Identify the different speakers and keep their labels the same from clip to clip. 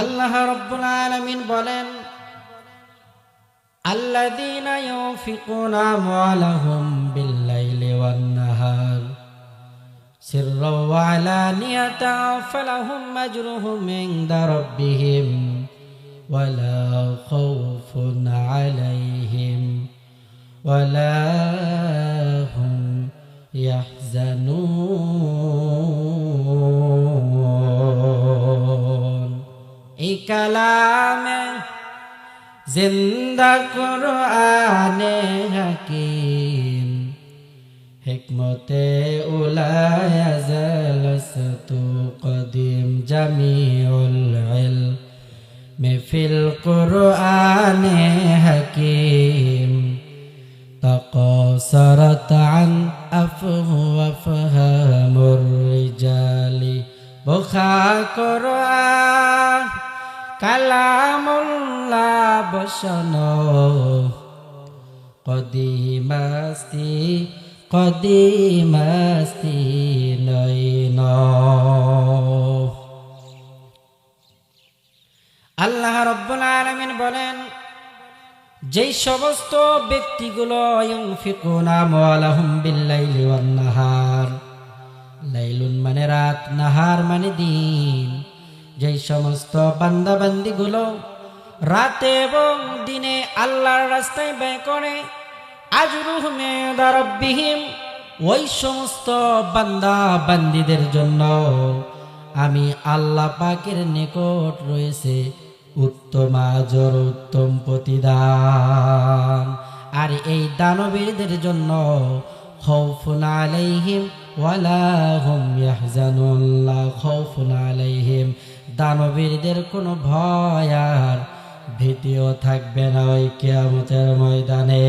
Speaker 1: আল্লাহ রাব্বুল আলামিন বলেন, আল্লাযীনা ইউনফিকুনা আমওয়ালাহুম বিল-লাইলি ওয়ান-নাহার সিররাও ওয়া আলানিয়াতান ফালাহুম আজরুহুম ইনদা রাব্বিহিম ওয়ালা খাউফুন আলাইহিম ওয়ালা হুম ইয়াহজানুন। এই কালামে জিন্দা কুরআনে হাকিম হিকমতে উলায়া জালাসতু কদিম জামিউল ইলমি ফিল কুরআনে হাকিম تقاصرت عن أفهام الرجال بخا قرآن كلام الله بشنو قديم استي نينو আল্লাহ রাব্বুল আলামিন বলেন, যেই সমস্ত ব্যক্তিগুলো ইউনফিকুনা আমওয়ালাহুম বিল-লাইলি ওয়ান-নাহার, লাইলুন মানে রাত, নাহার মানে দিন, যেই সমস্ত বান্দা বান্দিগুলো রাতে এবং দিনে আল্লাহর রাস্তায় ব্যয় করে, আজরুহুম ইনদা রাব্বিহিম, ওই সমস্ত বান্দা বান্দিদের জন্য আমি আল্লাহ পাকের নিকট রয়েছে উত্তম আজর, উত্তম প্রতিদান। আর এই দানবীরদের জন্য খাউফুন আলাইহিম ওয়ালা হুম ইয়াহজানুন, লা খাউফুন আলাইহিম, দানবীরদের কোনো ভয় আর ভীতিও থাকবে না ওই কিয়ামতের ময়দানে।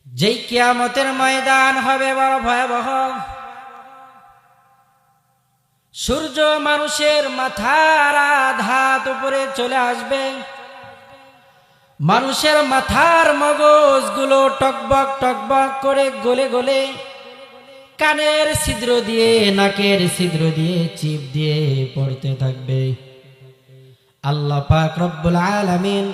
Speaker 1: যেই কিয়ামতের ময়দান হবে বড় ভয়াবহ। সূর্য মানুষের মাথার আধাত উপরে চলে আসবে, মানুষের মাথার মগজগুলো টকবক টকবক করে গলে গলে কানের ছিদ্র দিয়ে, নাকের ছিদ্র দিয়ে, চিপ দিয়ে পড়তে থাকবে। আল্লাহ পাক রব্বুল আলামিন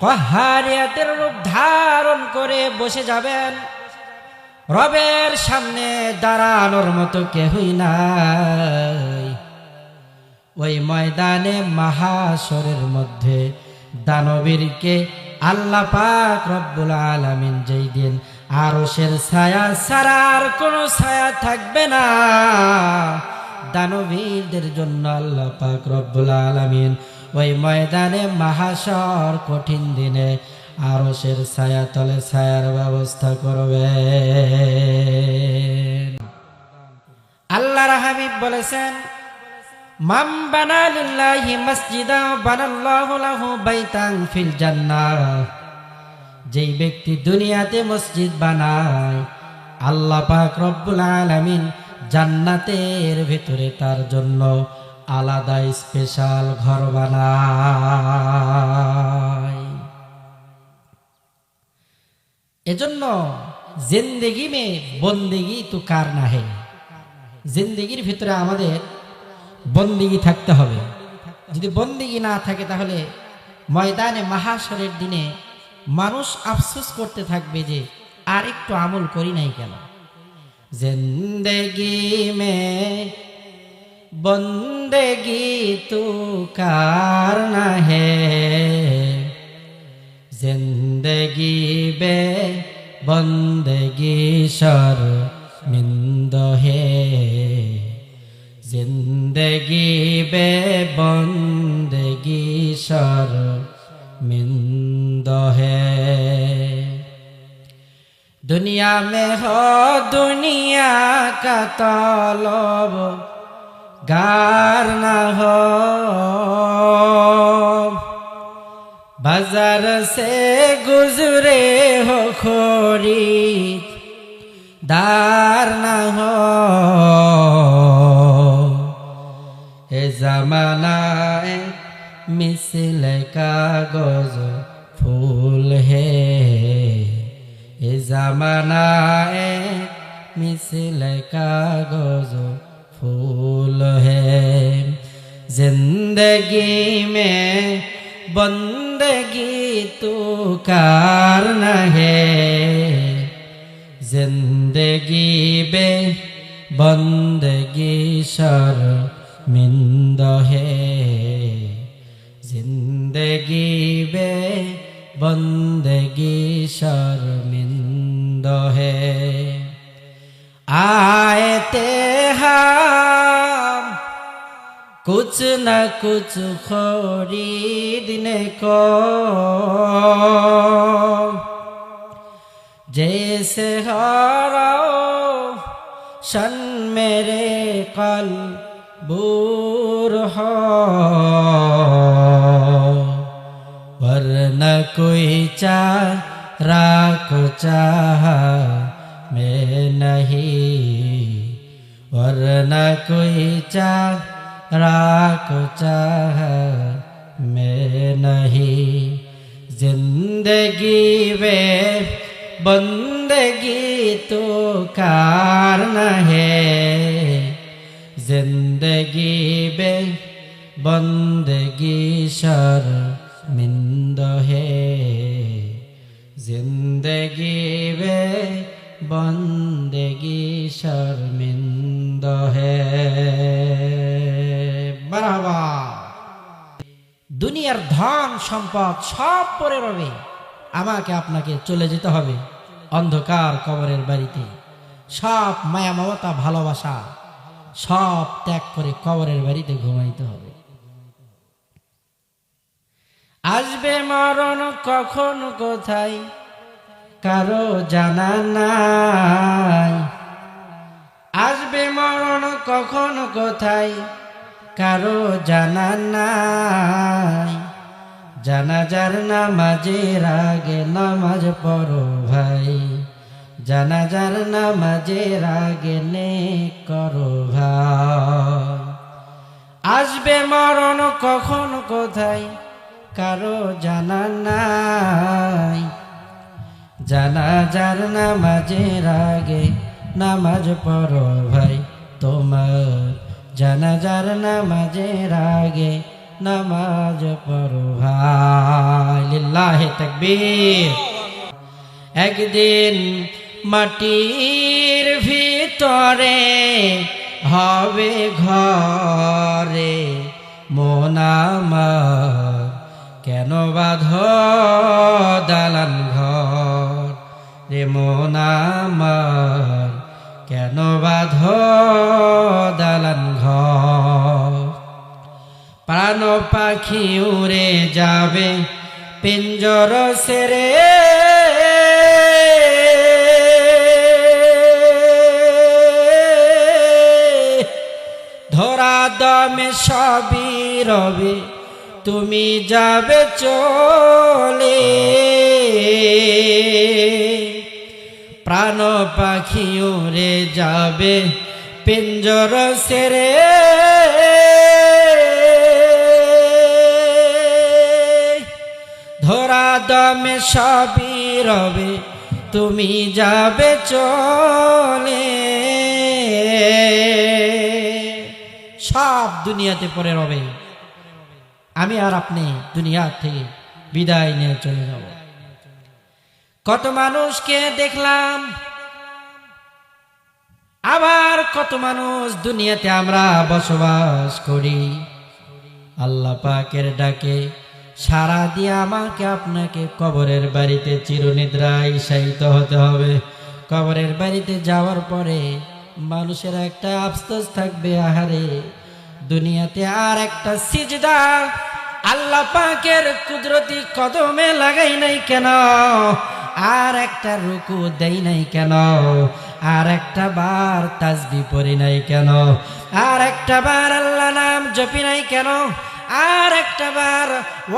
Speaker 1: কাহারিয়াতের রূপ ধারণ করে বসে যাবেন। রবের সামনে দাঁড়ানোর মতো কেহই নাই। ওই ময়দানে মাহাশরের মধ্যে দানবীরকে আল্লাহ পাক রব্বুল আলামিন যেই দিন আরশের ছায়া ছাড়া আর কোনো ছায়া থাকবে না, দানবীরদের জন্য আল্লাহ পাক রব্বুল আলামিন ওই ময়দানে মাহাশর কঠিন দিনে আরশের ছায়া তলে ছায়ার ব্যবস্থা করবে। আল্লাহর হাবিব বলেছেন, মান বানা লিল্লাহি মসজিদা বানাল্লাহু লাহু বাইতান ফিল জান্নাহ, যেই ব্যক্তি দুনিয়াতে মসজিদ বানায় আল্লাহ পাক রব্বুল আলামিন জান্নাতের ভিতরে তার জন্য আলাদা স্পেশাল ঘর বানায়। এজন্য জিন্দেগি মে বন্দেগি তো কার না হে, জিন্দেগির ভিতরে আমাদের বন্দেগি থাকতে হবে। যদি বন্দেগি না থাকে তাহলে ময়দানে মাহাশরের দিনে মানুষ আফসোস করতে থাকবে যে আর একটু আমল করি নাই কেন। জিন্দেগি মে বন্দেগি তো কার না হে, जिंदगी बे बंदगी शर्मिंद है, जिंदगी बे बंदगी शर्मिंद है। दुनिया में हो दुनिया का तलब गार न हो, बाजार से गुजरे हो खरीद दार न हो। ए जमाना मिसल कागज फूल है, ए जमाना मिसल कागज फूल है। जिंदगी में बंदगी तू करना है, जिंदगी बे बंदगी शर्मिंदा है, जिंदगी बे बंदगी शर्मिंदा है। आए ते हम कुछ न कुछ खरीदने को, जैसे हराओ शन मेरे कल्बूर हो, वरना कोई चारा को चाह मैं नहीं, वरना कोई चारा को चाह मैं नहीं। जिंदगी में बंदगी तो करना है, जिंदगी में बंदगी शर्मिंदा है, जिंदगी में बंदगी शर्मिंदा है। মারহাবা। দুনিয়ার ধন সম্পদ সব পড়ে রবে, আমাকে আপনাকে চলে যেতে হবে অন্ধকার কবরের বাড়িতে। সব মায়া মমতা ভালোবাসা সব ত্যাগ করে কবরের বাড়িতে ঘুমাইতে হবে। আসবে মরণ কখন কোথায় কারো জানা নাই, আসবে মরণ কখন কোথায় কারো জানা নাই। জানাজার নামাজের আগে নামাজ পড়ো ভাই, জানাজার নামাজের আগে নেক করো ভাই। আসবে মরণ কখন কোথায় কারো জানা নাই, জানাজার নামাজের আগে নামাজ পড়ো ভাই, তোমার জানাজার নামাজের আগে নামাজ পড়ো ভাই। লিল্লাহি তাকবীর। একদিন মাটির ভিতরে হবে ঘরে মন আমার, কেন বাঁধো দালান ঘর রে মন আমার, কেন বাঁধো দালান ঘর। প্রাণ পাখি উড়ে যাবে পিঞ্জর সেরে, ধরা দমে সবই রবে তুমি যাবে চলে। প্রাণ পাখি উড়ে যাবে পিঞ্জর সেরে, ধরা দমে সবই রবে তুমি যাবে চলে। সব দুনিয়াতে পড়ে রবে, আমি আর আপনি দুনিয়া থেকে বিদায় নিয়ে চলে যাব। কত মানুষকে দেখলাম, আবার কত মানুষ দুনিয়াতে আমরা বসবাস করি। আল্লাহ পাকের ডাকে সারা দিয়ে আমাকে আপনাকে কবরের বাড়িতে চিরনিদ্রায় শায়িত হতে হবে। কবরের বাড়িতে যাওয়ার পরে মানুষের একটা আফসোস থাকবে, আহারে দুনিয়াতে আর একটা সিজদা আল্লাহ পাকের কুদরতি কদমে লাগাই নাই কেন, আর একটা রুকু দেই নাই কেন, আর একটা বার তাসবিহ পড়ি নাই কেন, আর একটা বার আল্লাহ নাম জপি নাই কেন, আর একটা বার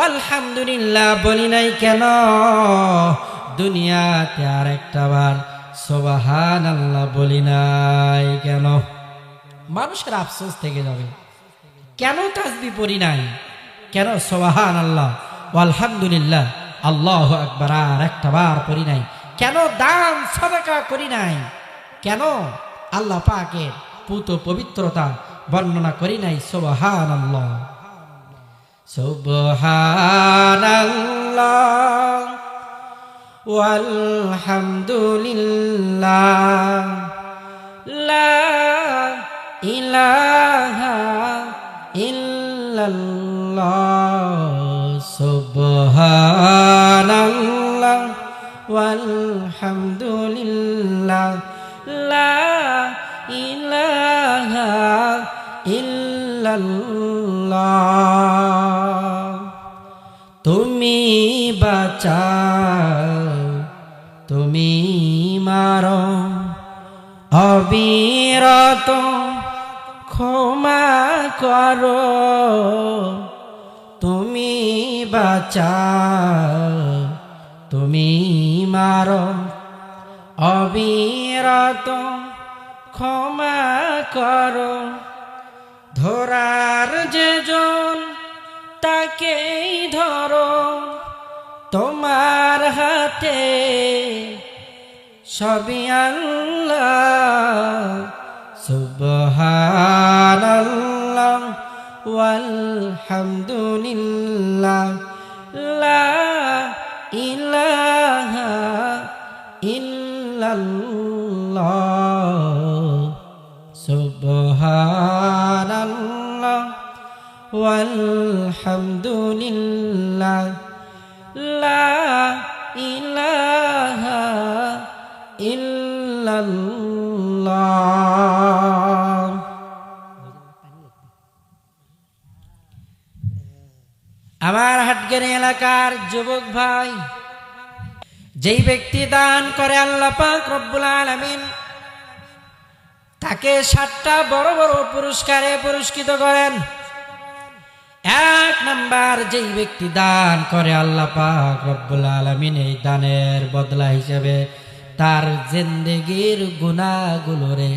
Speaker 1: আলহামদুলিল্লাহ বলি নাই কেন, দুনিয়াতে আর একটা বার সুবহানাল্লাহ বলি নাই কেন। মানুষের আফসোস থেকে যাবে, কেন তাসবিহ পড়ি নাই, কেন সুবহানাল্লাহ আলহামদুলিল্লাহ আল্লাহু আকবার আর একটা বার পড়ি নাই, কেন দান সাদাকা করি নাই, কেন আল্লাহ পাকের পুত পবিত্রতা বর্ণনা করি নাই। সুবহানাল্লাহ। সুবহানাল্লাহ ওয়ালহামদুলিল্লাহ লা ইলাহা ইল্লাল্লাহ সুবহানাল্লাহ ওয়ালহামদুলিল্লাহ লা ইলাহা ইল্লাল্লাহ তুমি বাঁচাও তুমি মারো অবিরত ক্ষমা করো তুমি বাঁচাও তুমি মারো অবিরত ক্ষমা করো ধরার যেজন তাকেই ধরো তোমার হাতে সবই আল্লাহ সুবহানাল্লাহ ওয়ালহামদুলিল্লাহ লা ইলাহা ইল্লাল্লাহ সুবহানাল্লাহ ওয়ালহামদুলিল্লাহ লা ইলাহা ইল্লাল্লাহ আমার হাটগেরি এলাকার যুবক ভাই যেই ব্যক্তি দান করে আল্লাহ পাক রব্বুল আলামিন তাকে 7টা বড় বড় পুরস্কারে পুরস্কৃত করেন। 1 নাম্বার যেই ব্যক্তি দান করে আল্লাহ পাক রব্বুল আলামিন এই দানের বদলা হিসেবে তার জিন্দেগীর গুনাহগুলোরে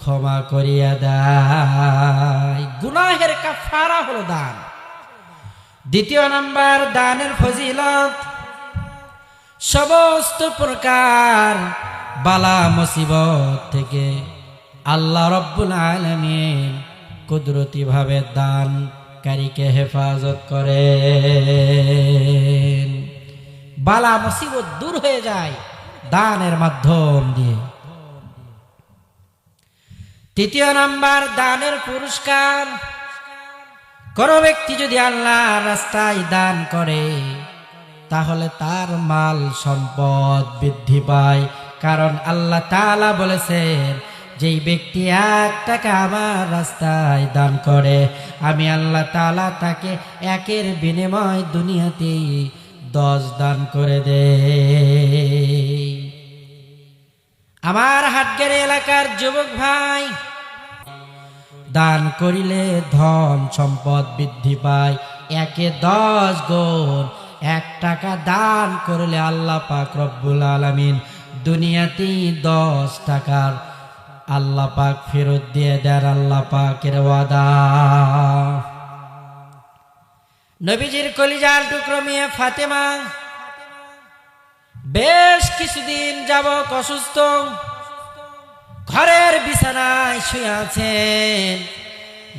Speaker 1: ক্ষমা করিয়া দেয়। গুনাহের কাফারা হলো দান। 2 নাম্বার দানের ফজিলত সমস্ত প্রকার বালা মুসিবত থেকে আল্লাহ রব্বুল আলামিন কুদরতি ভাবে দানকারীকে হেফাজত করেন। বালা মুসিবত দূর হয়ে যায় দানের মাধ্যম দিয়ে। 3 নাম্বার দানের পুরস্কার কোন ব্যক্তি যদি আল্লাহর রাস্তায় দান করে তাহলে তার মাল সম্পদ বৃদ্ধি পায়, কারণ আল্লাহ তাআলা বলেছেন যেই ব্যক্তি 1 টাকা আমার রাস্তায় দান করে আমি আল্লাহ তাআলা তাকে 1-এর বিনিময় দুনিয়াতে 10 দান করে দেয়। আমার হাটগেরি এলাকার যুবক ভাই দান করিলে ধন সম্পদ বৃদ্ধি পায় 1-এ 10 গুণ। 1 টাকা দান করলে আল্লাহ পাক রব্বুল আলামিন দুনিয়াতেই 10 টাকার আল্লাহ পাক ফেরত দিয়ে দেন। আল্লাহ পাকের ওয়াদা। নবীজির কলিজার টুকরো মেয়ে ফাতেমা বেশ কিছুদিন যাবত অসুস্থ, ঘরের বিছানায় শুয়ে আছেন।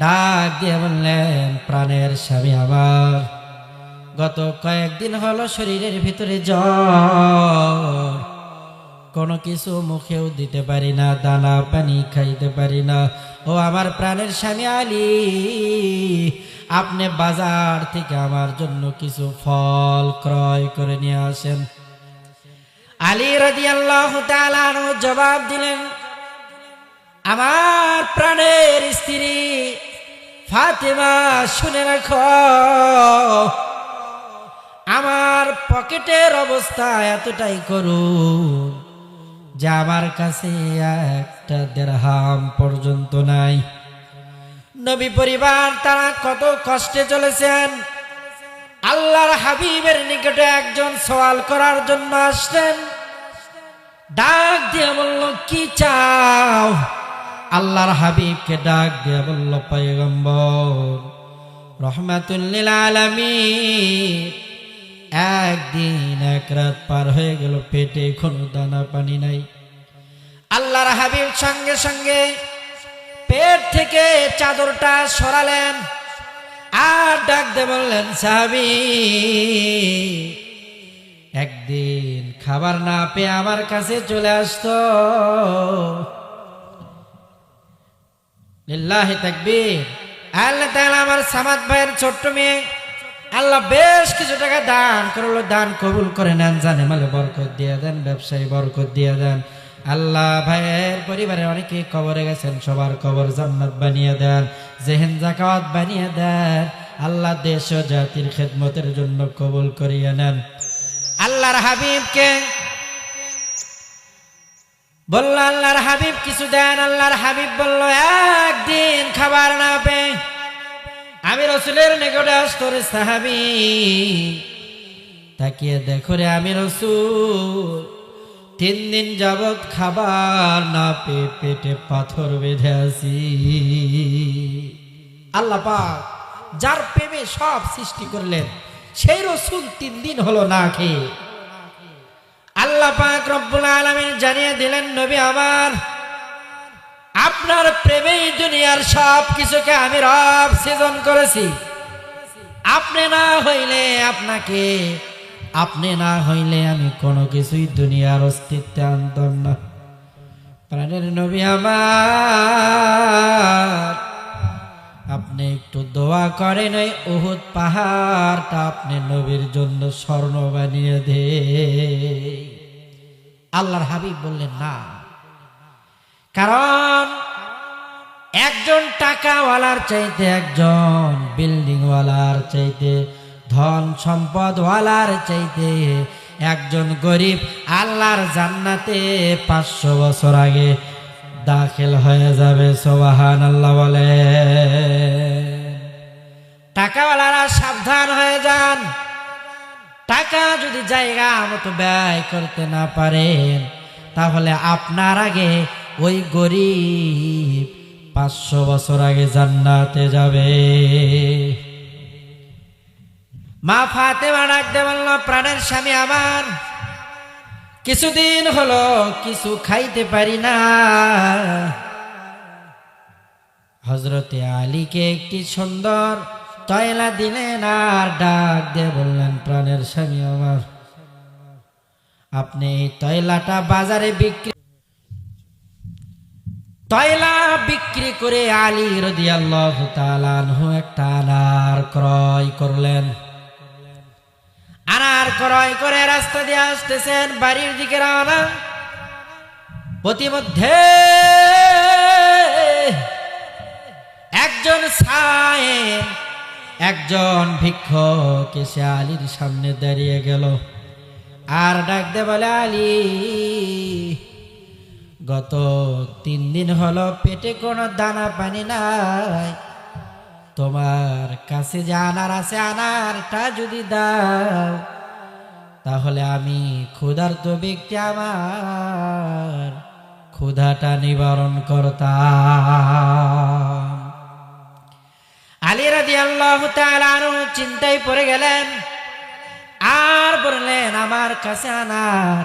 Speaker 1: ডাক দিয়ে বললেন, প্রাণের স্বামী আমার, গত কয়েকদিন হলো শরীরের ভিতরে জ্বর, কোনো কিছু মুখেও দিতে পারি না, দানা পানি খাইতে পারি না। ও আমার প্রাণের স্বামী আলী, আপনি বাজার থেকে আমার জন্য কিছু ফল ক্রয় করে নিয়ে আসেন। আলী রাদিয়াল্লাহু তাআলা আনহু জবাব দিলেন, আমার প্রাণের স্ত্রী ফাতেমা, শুনে রাখো, আমার পকেটের অবস্থা এতটাই করুন যে আমার কাছে 1টা দিরহাম পর্যন্ত নাই। নবী পরিবার তারা কত কষ্টে চলেছেন। আল্লাহর হাবিবের নিকটে একজন সওয়াল করার জন্য আসলেন। ডাক দিয়ে বলল, কি চাও? আল্লাহর হাবিবকে ডাক দিয়ে বলল, পয়গম্বর রহমাতুল লিল আলামিন, 1 দিন 1 রাত পার হয়ে গেল, পেটে কোনো দানা পানি নাই। আল্লাহর হাবিব সঙ্গে সঙ্গে পেট থেকে চাদরটা সরালেন আর ডাক দিয়ে বললেন, সাহাবী, একদিন খাবার না পেয়ে আমার কাছে চলে আসতো। লিল্লাহি তাকবীর। আল্লাহ তাআলা আমার সামাদ ভাইয়ের ছোট্ট মেয়ে, আল্লাহ বেশ কিছু টাকা দান করলো, দান কবুল করে নেন, জানে মালে বরকত দিয়ে দেন, ব্যবসায়ী বরকত দিয়ে দেন। আল্লাহ ভাইয়ের পরিবারে অনেকে কবরে গেছেন, সবার কবর জান্নাত বানিয়ে দেন, জেহেন জাকাত বানিয়ে দেন। আল্লাহ দেশ ও জাতির খেদমতের জন্য কবুল করিয়ে নেন। আল্লাহর হাবিবকে বলল, আল্লাহর হাবিব কিছু দেন। আল্লাহর হাবিব বলল, একদিন খাবার না পেয়ে আমি রসুলের নিকটে আসতো রে সাহাবী, তাকিয়ে দেখো রে আমি রসুল 3 দিন যাবৎ খাবার না পেয়ে পেটে পাথর বেঁধে আছি। আল্লাহ পাক যার প্রেমে সব সৃষ্টি করলেন, সেই রসুল 3 দিন হলো না খেয়ে। আল্লাহ পাক রব্বুল আলামিন জানিয়ে দিলেন, নবী আমার, আপনার প্রেমেই দুনিয়ার সব কিছুকে আমি রব সৃজন করেছি। আপনি না হইলে আমি কোনো কিছুই দুনিয়ার অস্তিত্বে আনতাম না। প্রাণের নবী আমার, আপনি একটু দোয়া করেন, ওই উহুদ পাহাড়টা আপনি নবীর জন্য স্বর্ণ বানিয়ে দে। আল্লাহর হাবিব বললেন না, কারণ একজন টাকাওয়ালার চাইতে, একজন বিল্ডিং ওয়ালার চাইতে, ধন সম্পদওয়ালার চাইতে একজন গরিব আল্লাহর জান্নাতে 500 বছর আগে দাখিল হয়ে যাবে। সুবহানাল্লাহ বলে। টাকাওয়ালারা সাবধান হয়ে যান। টাকা যদি জায়গা মতো ব্যয় করতে না পারেন, তাহলে আপনার আগে ওই গরিব 500 বছর আগে জান্নাতে যাবে। মা ফাতেমা ডাকতে বলল, প্রাণের স্বামী আমার, কিছুদিন হলো কিছু খাইতে পারি না। হযরতে আলীকে একটি সুন্দর তয়লা দিলেন আর ডাক দিয়ে বললেন, প্রাণের স্বামী আমার, আপনি এই তয়লাটা বাজারে তয়লা বিক্রি করে আলী রাদিয়াল্লাহু তাআলা আনহু একটা আনার ক্রয় করলেন। আনার ক্রয় করে রাস্তা দিয়ে আসতেছেন, বাড়ির দিকে রওনা। প্রতিমধ্যে একজন সায়েম, একজন ভিক্ষুক এসে আলীর সামনে দাঁড়িয়ে গেল আর ডাক দে বলে, আলী, গত 3 দিন হলো পেটে কোনো দানা পানি নাই, তোমার কাছে যে আনার আছে, আনারটা যদি দাও তাহলে আমি ক্ষুধার্ত ব্যক্তি, আমার ক্ষুধাটা নিবারণ করতাম। আলী রাদিয়াল্লাহু তাআলা আনহু চিন্তায় পড়ে গেলেন আর বললেন, আমার কাছে আনার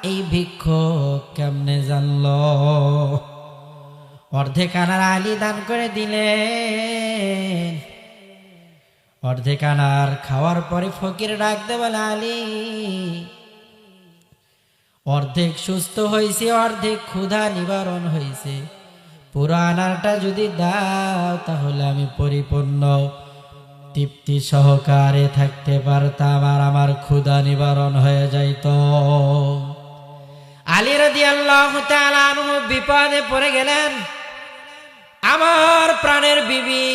Speaker 1: এই ভিক্ষুক কেমনে জানলো? অর্ধেক আনার আলী দান করে দিলেন। অর্ধেক আনার খাওয়ার পরে ফকির ডাকতে বলে, আলী, অর্ধেক সুস্থ হয়েছে, অর্ধেক ক্ষুধা নিবারণ হয়েছে, পুরো আনারটা যদি দাও তাহলে আমি পরিপূর্ণ তৃপ্তি সহকারে থাকতে পারতাম আর আমার ক্ষুধা নিবারণ হয়ে যাইত। আলী রাদিয়াল্লাহু তাআলা আনহু বিপদে পড়ে গেলেন। আমার প্রাণের বিবি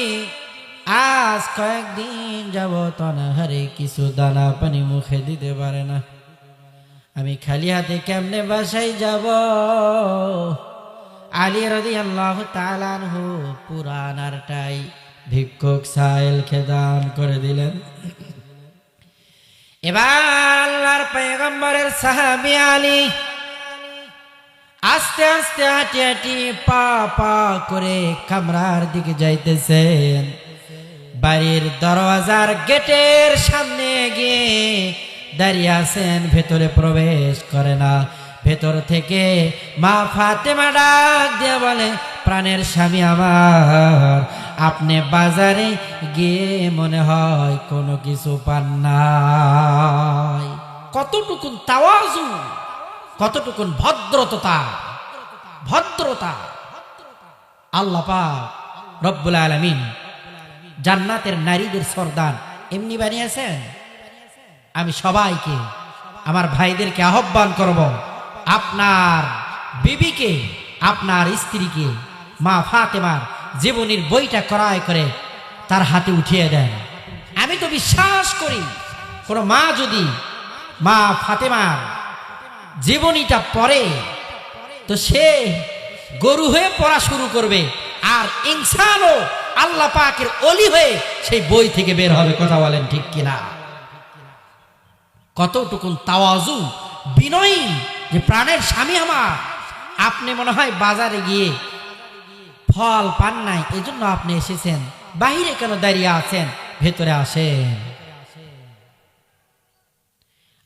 Speaker 1: আজ কয়েকদিন যাবত অনাহারে, কিছু দানা পানি মুখে দিতে পারে না, আমি খালি হাতে কেমনে বাসায় যাব? আলী রাদিয়াল্লাহু তাআলা আনহু পুরা আনারটাই ভিক্ষুক সাইলকে দান করে দিলেন। এবার আল্লাহর পয়গম্বরের সাহাবী আলী আস্তে আস্তে হাঁটি হাঁটি পা পা করে কামরার দিকে যাইতেছেন। বাড়ির দরওয়াজার গেটের সামনে গিয়ে দাঁড়িয়ে আছেন, ভেতরে প্রবেশ করে না। ভেতর থেকে মা ফাতেমা ডাক দিয়ে বলে, প্রাণের স্বামী আমার, আপনি বাজারে গিয়ে মনে হয় কোনো কিছু পান নাই। কতটুকুন তাওয়াজু, কতটুকুন ভদ্রতা, ভদ্রতা। আল্লাহ পাক রব্বুল আলামিন জান্নাতের নারীদের সরদার এমনি বানিয়েছেন। আমি সবাইকে, আমার ভাইদেরকে আহ্বান করব, আপনার বিবিকে, আপনার স্ত্রীকে মা ফাতেমার জীবনীর বইটা ক্রয় করে তার হাতে উঠিয়ে দেন। আমি তো বিশ্বাস করি কোন মা যদি মা ফাতেমার জীবনীটা পড়ে তো সে গরু হয়ে পড়া শুরু করবে, আর ইনসানও আল্লাহ পাকের ওলি হয়ে সেই বই থেকে বের হবে। কথা বলেন ঠিক কিনা? কতটুকুন তাওয়াজু, বিনয়ী, যে প্রাণের স্বামী আমার, আপনি মনে হয় বাজারে গিয়ে ফল পান নাই, এজন্য আপনি এসেছেন, বাহিরে কেন দাঁড়িয়ে আছেন? ভেতরে আসেন।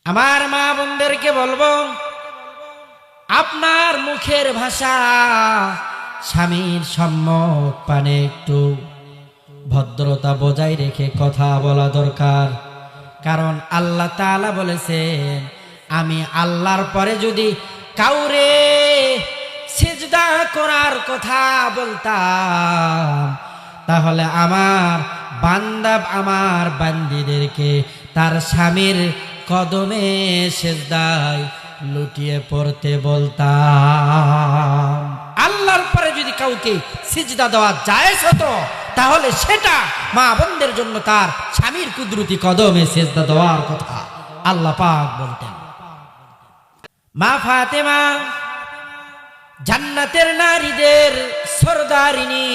Speaker 1: আমার মা বোনদেরকে বলবো, আপনার মুখের ভাষা স্বামীর সম্মুখ পানে একটু ভদ্রতা বজায় রেখে কথা বলা দরকার। কারণ আল্লাহ তাআলা বলেছেন, আমি আল্লাহর পরে যদি কাউরে সিজদা করার কথা বলতাম তাহলে আমার বান্দা, আমার বান্দীদেরকে তার স্বামীর কদমে সিজদায় লুটিয়ে পড়তে বলতাম। আল্লাহর পরে যদি কাউকে সিজদা দেওয়া জায়েজ হতো তাহলে সেটা মা বোনদের জন্য তার স্বামীর কুদরতি কদমে সিজদা দেওয়ার কথা আল্লাহ পাক বলতেন। মা ফাতেমা জান্নাতের নারীদের সরদারিনী,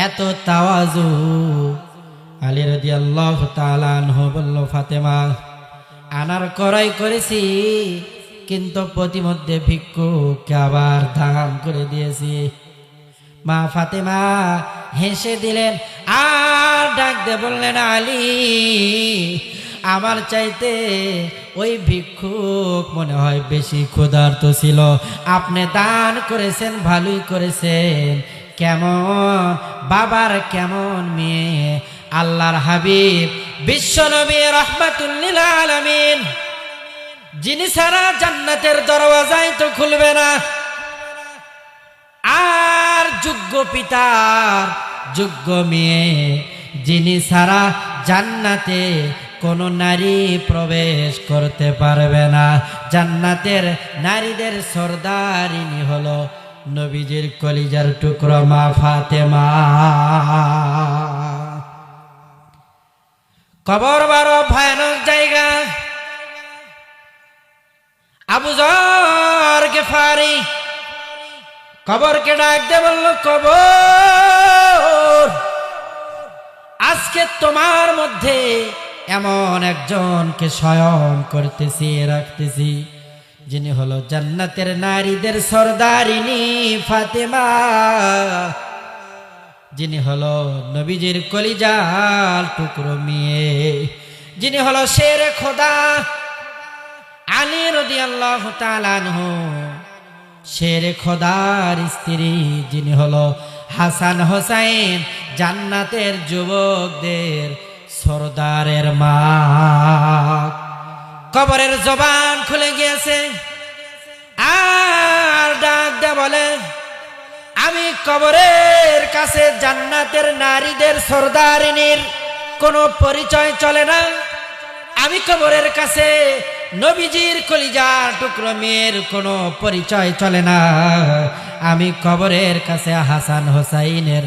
Speaker 1: এত তাওয়াজু। আলী রাদিয়াল্লাহু তাআলা আনহু বলল, ফাতেমা, আনার ক্রয় করেছি কিন্তু প্রতিমধ্যে ভিক্ষুককে আবার দান করে দিয়েছি। মা ফাতেমা হেসে দিলেন আর ডাক দিয়ে বললেন, আলী, আমার চাইতে ওই ভিক্ষুক মনে হয় বেশি ক্ষুধার্ত ছিল, আপনি দান করেছেন, ভালোই করেছেন। কেমন বাবার কেমন মেয়ে, আল্লাহর হাবিব বিশ্বনবী রাহমাতুল লিল আলামিন, যিনি সারা জান্নাতের দরওয়াজাই তো খুলবে না, আর যোগ্য পিতার যোগ্য মেয়ে, যিনি সারা জান্নাতে কোন নারী প্রবেশ করতে পারবে না। জান্নাতের নারীদের সরদারিনী হলো নবীজির কলিজার টুকরো মা ফাতেমা। কবর বড় ভয়ানক জায়গা। আবু যর গিফারি কবরকে ডাক দিয়ে বলল, কবর, আজকে তোমার মধ্যে এমন একজনকে শয়ন করতেছি, রাখতেছি, যিনি হলো জান্নাতের নারীদের সরদারিনী ফাতেমা, যিনি হলো নবীজির কলিজার টুকরো মেয়ে, যিনি হলো শেরে খোদা আলী রাদিয়াল্লাহু তাআলা আনহু, শেরে খোদার স্ত্রী, যিনি হলো হাসান হোসাইন, জান্নাতের যুবকদের সরদারের মা। কবরের জবান খুলে গিয়েছে আর ডাক দিয়ে বলে, আমি কবরের কাছে জান্নাতের নারীদের সরদারিনীর কোনো পরিচয় চলে না, আমি কবরের কাছে নবীজির কলিজার টুকরো মেয়ের কোনো পরিচয় চলে না, আমি কবরের কাছে হাসান হোসাইনের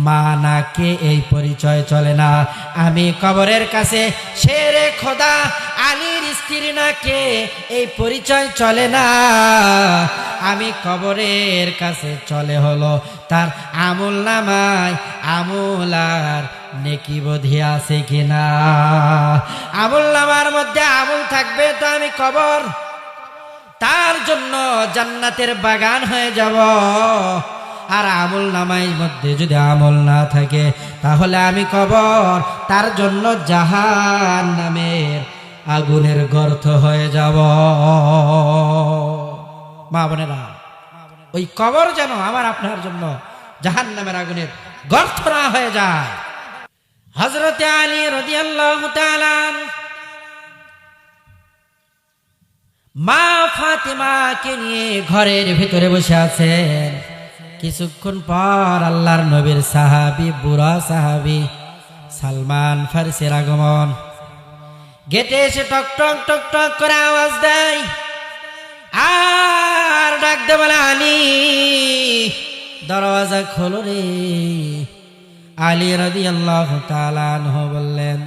Speaker 1: মা নাকে এই পরিচয় চলে না, আমি কবরের কাছে শেরে খোদা আলীর স্ত্রী নাকে এই পরিচয় চলে না, আমি কবরের কাছে চলে হলো তার আমল নামায় আমল আর নেকি বোধি আছে কিনা। আমল নামার মধ্যে আমল থাকবে তো আমি কবর তার জন্য জান্নাতের বাগান হয়ে যাব, আর আমল নামার মধ্যে যদি আমল না থাকে তাহলে আমি কবর তার জন্য জাহান্নামের আগুনের গর্ত হয়ে যাব। মা বোনেরা, ওই কবর যেন আমার আপনার জন্য জাহান্নামের আগুনের গর্ত না হয়ে যায়। হযরত আলী রাদিয়াল্লাহু তাআলা মা ফাতেমাকে নিয়ে ঘরের ভিতরে বসে আছেন। কিছুক্ষণ পর আল্লাহর নবীর সাহাবী, বুড়া সাহাবী সালমান ফারসির আগমন। গেটে এসে টক টক টক টক করে আওয়াজ দেয় আর ডাক দে বলে, আলী দরওয়াজা খোলো রে। আলী রাদিয়াল্লাহু তাআলা আনহু বললেন,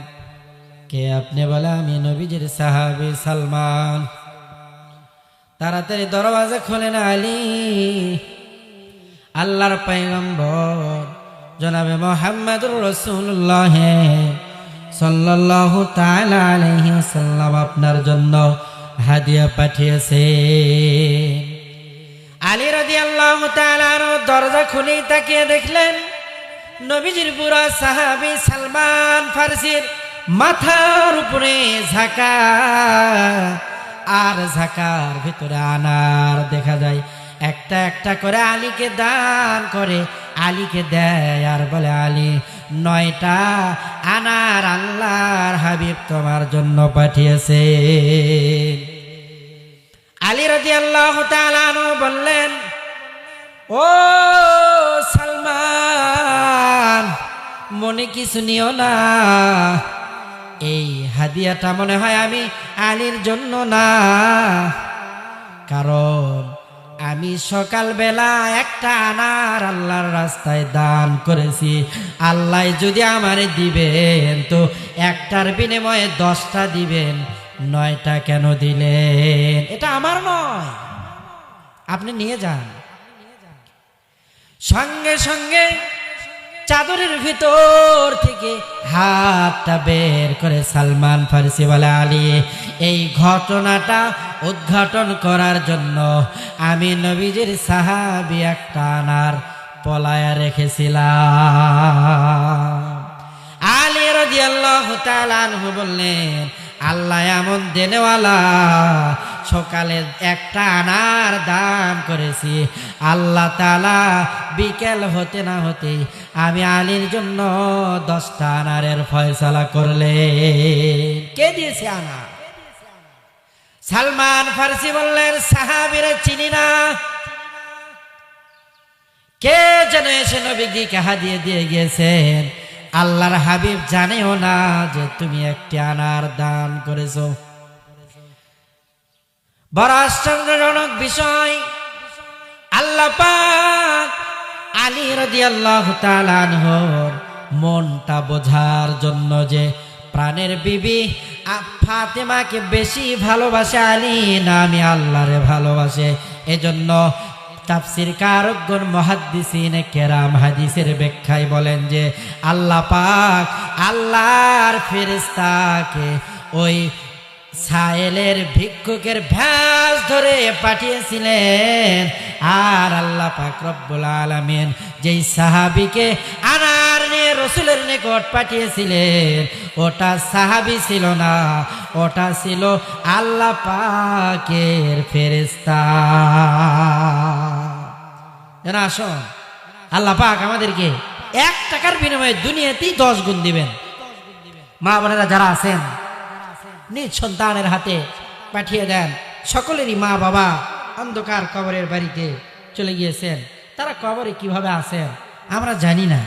Speaker 1: কে আপনি? বলে, আমি নবীজির সাহাবী সালমান। তাড়াতাড়ি দরওয়াজা খোলেন আলী। আল্লাহর পয়গম্বর জনাবে মুহাম্মদুর রাসূলুল্লাহ সাল্লাল্লাহু তাআলা আলাইহি ওয়াসাল্লাম আপনার জন্য হাদিয়া পাঠিয়েছে। আলী রাদিয়াল্লাহু তাআলা দরজা খুলে তাকিয়ে দেখলেন নবীজির বুড়া সাহাবী সালমান ফারসির মাথার উপরে ঝাঁকা, আর ঝাঁকার ভিতরে আনার দেখা যায়। একটা একটা করে আলীকে দান করে, আলীকে দেয় আর বলে, আলী 9টা আনার আল্লাহর হাবিব তোমার জন্য পাঠিয়েছে। আলী রাদিয়াল্লাহু তাআলা বললেন, ও সালমান, মনে কিছু নিও না, এই হাদিয়াটা মনে হয় আমি আলীর জন্য না, কারণ আমি সকালবেলা একটা আনার আল্লাহর রাস্তায় দান করেছি। আল্লাহ যদি আমারে দিবেন তো একটার বিনিময়ে 10টা দিবেন, 9টা কেন দিলেন? এটা আমার নয়, আপনি নিয়ে যান। সঙ্গে সঙ্গে চাদরের ভিতর থেকে হাতটা বের করে সালমান ফারসি বলে, আলী এই ঘটনাটা উদ্ঘাটন করার জন্য আমি নবীজির সাহাবী একটা আনার পলায়া রেখেছিলাম। আলী রাদিয়াল্লাহু তাআলা আনহু বললেন, আল্লাহ এমন দেনেওয়ালা, সকালে একটা আনার দান করেছি, আল্লাহ তাআলা বিকেল হতে না হতে আমি আলীর জন্য 10টা আনারের ফয়সালা করলেন। কে দিয়েছে আনার? সালমান ফারসি বললেন, সাহাবীরা চিনি না, কে যেন এসে নবীজিকে হাদিয়া দিয়ে গিয়েছেন। আল্লাহর হাবিব জানেও না যে তুমি একটি আনার দান করেছো। বড় আশ্চর্যজনক বিষয়, আল্লাহ পাক আলী রাদিয়াল্লাহু তাআলা আনহুর মনটা বোঝার জন্য যে প্রাণের বিবি ফাতেমাকে বেশি ভালোবাসে আলী না আমি আল্লাহরে ভালোবাসে, এজন্য তাফসীর কারকগণ মুহাদ্দিসিন কেরাম হাদিসের ব্যাখ্যায় বলেন যে আল্লাহ পাক আল্লাহর ফেরেশতাকে ওই সায়েলের ভিক্ষুকের ভ্যাস ধরে পাঠিয়েছিলেন, আর আল্লাহ পাক রব্বুল আলামিন যেই সাহাবীকে আনার নিয়ে রাসূলের নিকট পাঠিয়েছিলেন ওটা সাহাবী ছিল না, ওটা ছিল আল্লাহ পাকের ফেরেশতা। জানা আসুন, আল্লাহ পাক আমাদেরকে 1 টাকার বিনিময়ে দুনিয়াতেই 10 গুণ দিবেন। মা বোনেরা যারা আছেন নিজ সন্তানের হাতে পাঠিয়ে দেন। সকলেরই মা বাবা অন্ধকার কবরের বাড়িতে চলে গিয়েছেন, তারা কবরে কিভাবে আছেন আমরা জানি না।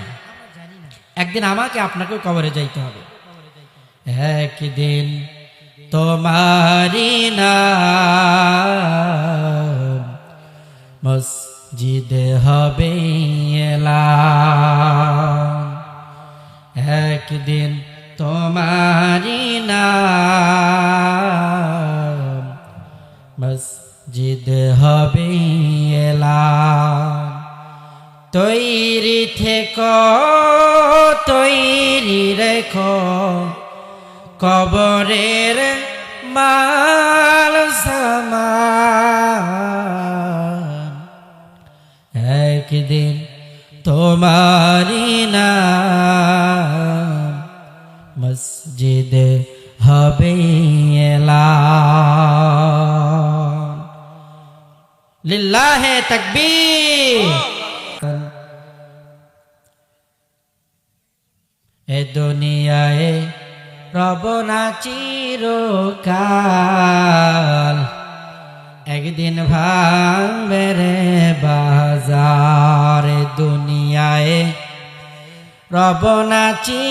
Speaker 1: একদিন আমাকে আপনাকেও কবরে যাইতে হবে। একদিন তোমারি নাম মসজিদে হবে এলান, একদিন তোমারি নাম মসজিদ হবে এলান। তৈরি থেকো, তৈরি রেখো কবরের মাল সামান, একদিন তোমারি নাম মসজিদে হবে এলান। লিল্লাহে তাকবীর। দুনিয়ায় রব না চিরকাল, একদিন ভাঙবে রে বাজার। দুনিয়ায় রব না চিরকাল,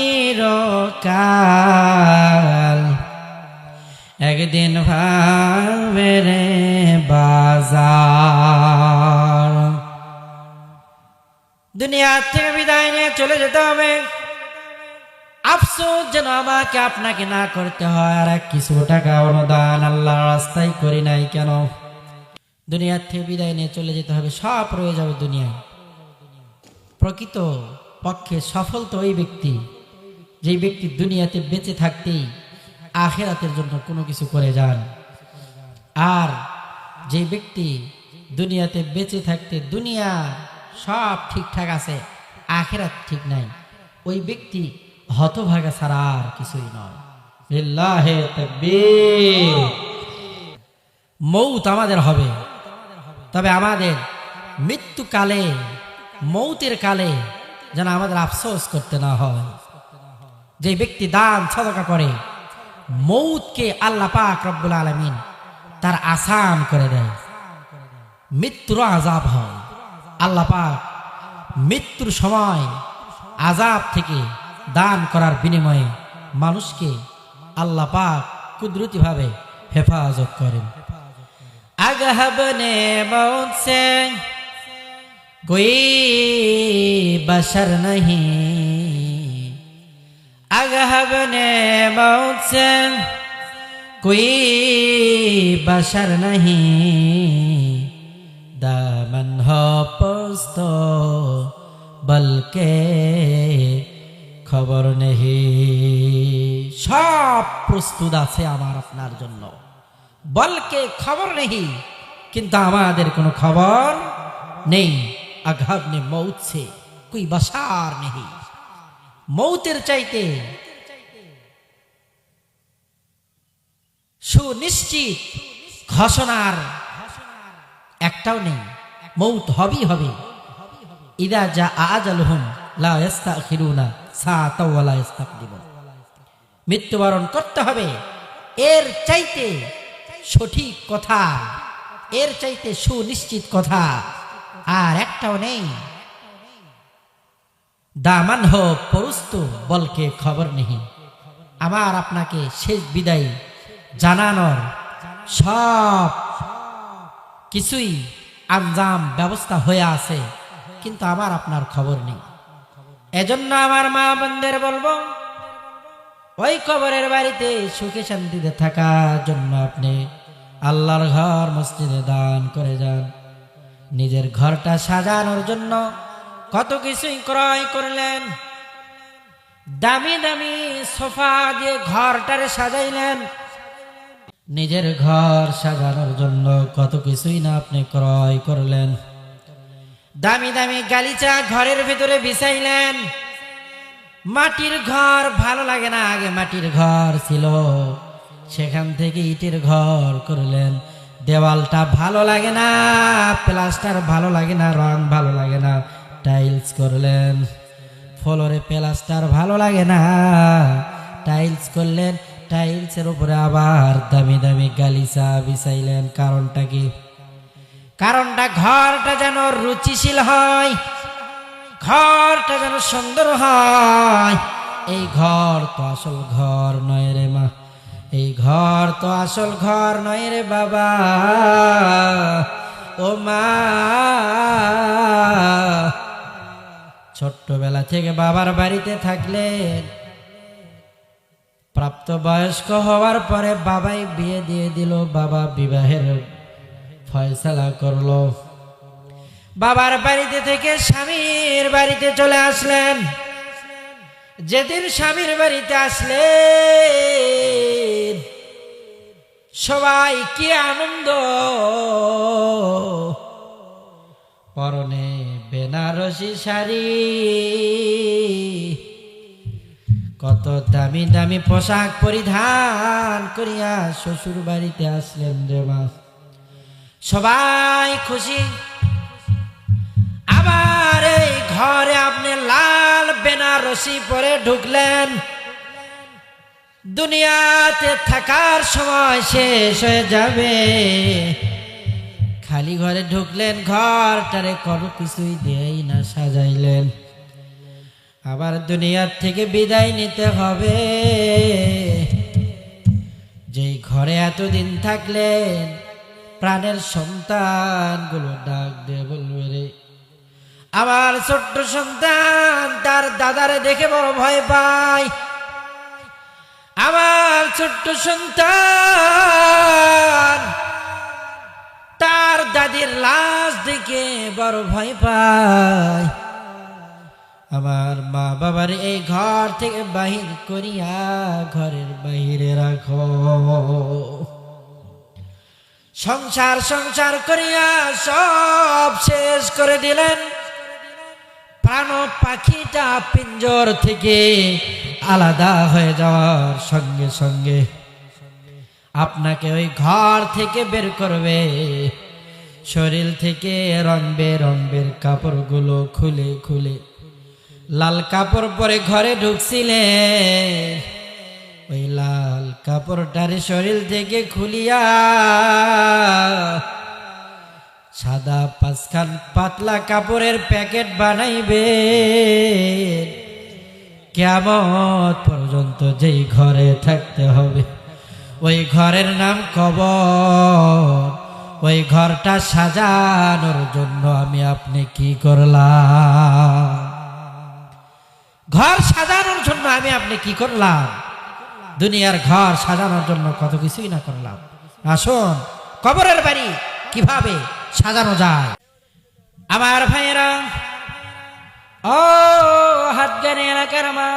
Speaker 1: একদিন ভাঙবে রে বাজার। দুনিয়া থেকে বিদায় নিয়ে চলে যেতে হবে। আফসোস যেন আমাকে আপনাকে না করতে হয় আর কিছু টাকা অনুদান আল্লাহর রাস্তায় করি নাই কেন। দুনিয়া থেকে বিদায় নিয়ে চলে যেতে হবে, সব রয়ে যাবে দুনিয়ায়। প্রকৃত পক্ষে সফল তো ওই ব্যক্তি, যেই ব্যক্তি দুনিয়াতে বেঁচে থাকতেই আখিরাতের জন্য কোনো কিছু করে যান। আর যে ব্যক্তি দুনিয়াতে বেঁচে থাকতে দুনিয়া সব ঠিকঠাক আছে, আখিরাত ঠিক নাই, ওই ব্যক্তি হতভাগা ছাড়া আর কিছুই নয়। লিল্লাহে তাকবীর। মৌত আমাদের হবে, তবে আমাদের মৃত্যুকালে, মৌতের কালে যেন আমাদের আফসোস করতে না হয়। যে ব্যক্তি দান সাদকা করে, মৌতকে আল্লাহ পাক রব্বুল আলামিন তার আসান করে দেয়, মৃত্যুর আযাব হয়। আল্লাহ পাক মৃত্যুর সময় আযাব থেকে দান করার বিনিময়ে মানুষকে আল্লাহ পাক কুদরতি ভাবে হেফাজত করেন। আগহবনে মৌত সে কোই বশর नहीं, আগহবনে মৌত সে कोई बशर नहीं, दामन हो पोस्तो बल्कि খবর নেহি। সব প্রস্তুত আছে আমার আপনার জন্য, বলকে খবর নেহি, কিন্তু আমাদের কোনো খবর নেই। আঘাব নে মৌত সে কোই বশার নেহি, মৌতের চাইতে সুনিশ্চিত ঘোষণার একটাও নেই। মৌত হবেই হবে। ইদা যা আজালুহুম লা ইস্তাখিরুনা সাআতাও ওয়া লা ইস্তাকদিমুন। মৃত্যুবরণ করতে হবে, এর চাইতে সঠিক কথা, এর চাইতে সুনিশ্চিত কথা আর একটাও নেই। দামান হো পরস্তু বলকে খবর নেই। আমার আপনাকে শেষ বিদায় জানানোর সব কিছুই আঞ্জাম ব্যবস্থা হয়ে আছে, কিন্তু আমার আপনার খবর নেই। এজন্য আমার মা বোনদের বলবো, ওই কবরের বাড়িতে সুখে শান্তিতে থাকার জন্য আপনি আল্লাহর ঘর মসজিদে দান করে যান। নিজের ঘরটা সাজানোর জন্য কত কিছুই ক্রয় করলেন, দামি দামি সোফা দিয়ে ঘরটারে সাজাইলেন। নিজের ঘর সাজানোর জন্য কত কিছুই না আপনি ক্রয় করলেন, দামি দামি গালিচা ঘরের ভিতরে বিছাইলেন। মাটির ঘর ভালো লাগে না, আগে মাটির ঘর ছিল, সেখান থেকে ইটের ঘর করলেন। দেওয়ালটা ভালো লাগে না, প্লাস্টার ভালো লাগে না, রং ভালো লাগে না, টাইলস করলেন। ফ্লোরে প্লাস্টার ভালো লাগে না, টাইলস করলেন। টাইলসের উপরে আবার দামি দামি গালিচা বিছাইলেন। কারণটা কি? কারণটা ঘরটা যেন রুচিশীল হয়, ঘরটা যেন সুন্দর হয়। এই ঘর তো আসল ঘর নয় রে মা, এই ঘর তো আসল ঘর নয় রে বাবা। ও মা, ছোট্টবেলা থেকে বাবার বাড়িতে থাকলেন, প্রাপ্ত বয়স্ক হওয়ার পরে বাবাই বিয়ে দিয়ে দিল, বাবা বিবাহের ফয়সালা করলো। বাবার বাড়িতে থেকে স্বামীর বাড়িতে চলে আসলেন। যেদিন স্বামীর বাড়িতে আসলেন, সবাই কি আনন্দ, পরনে বেনারসি শাড়ি, কত দামি দামি পোশাক পরিধান করিয়া শ্বশুর বাড়িতে আসলেন রে মা। সবাই খুশি। আবার এই ঘরে আপনি লাল বেনারসি পরে ঢুকলেন, দুনিয়াতে থাকার সময় শেষ হয়ে যাবে। খালি ঘরে ঢুকলেন, ঘরটারে কোনো কিছুই দেই না সাজাইলেন। আবার দুনিয়ার থেকে বিদায় নিতে হবে। যেই ঘরে এতদিন থাকলেন, প্রাণের সন্তানগুলো ডাক দিয়ে বলবে, রে আমার ছোট্ট সন্তান তার দাদারে দেখে বড় ভয় পায়, আমার ছোট্ট সন্তান তার দাদির লাশ দেখে বড় ভয় পায়। আমার মা বাবার এই ঘর থেকে বাহির করিয়া ঘরের বাহিরে রাখো। সংসার সংসার করিয়া সব শেষ করে দিলেন। প্রাণ পাখিটা পিঞ্জর থেকে আলাদা হয়ে যাওয়ার সঙ্গে সঙ্গে আপনাকে ওই ঘর থেকে বের করবে। শরীর থেকে রং বেরঙের কাপড়গুলো খুলে খুলে লাল কাপড় পরে ঘরে ঢুকছিলে, ওই লাল কাপড়টারে শরীর থেকে খুলিয়া সাদা পাঁচখান পাতলা কাপড়ের প্যাকেট বানাইবে। কিয়ামত পর্যন্ত যেই ঘরে থাকতে হবে, ওই ঘরের নাম কবর। ওই ঘরটা সাজানোর জন্য আমি আপনি কি করলাম? ঘর সাজানোর জন্য আমি আপনি কি করলাম? দুনিয়ার ঘর সাজানোর জন্য কত কিছুই না করলাম। আসুন, কবরের বাড়ি কিভাবে সাজানো যায়। আমার ভাইয়েরা, ও হাতগানি এলাকার মা,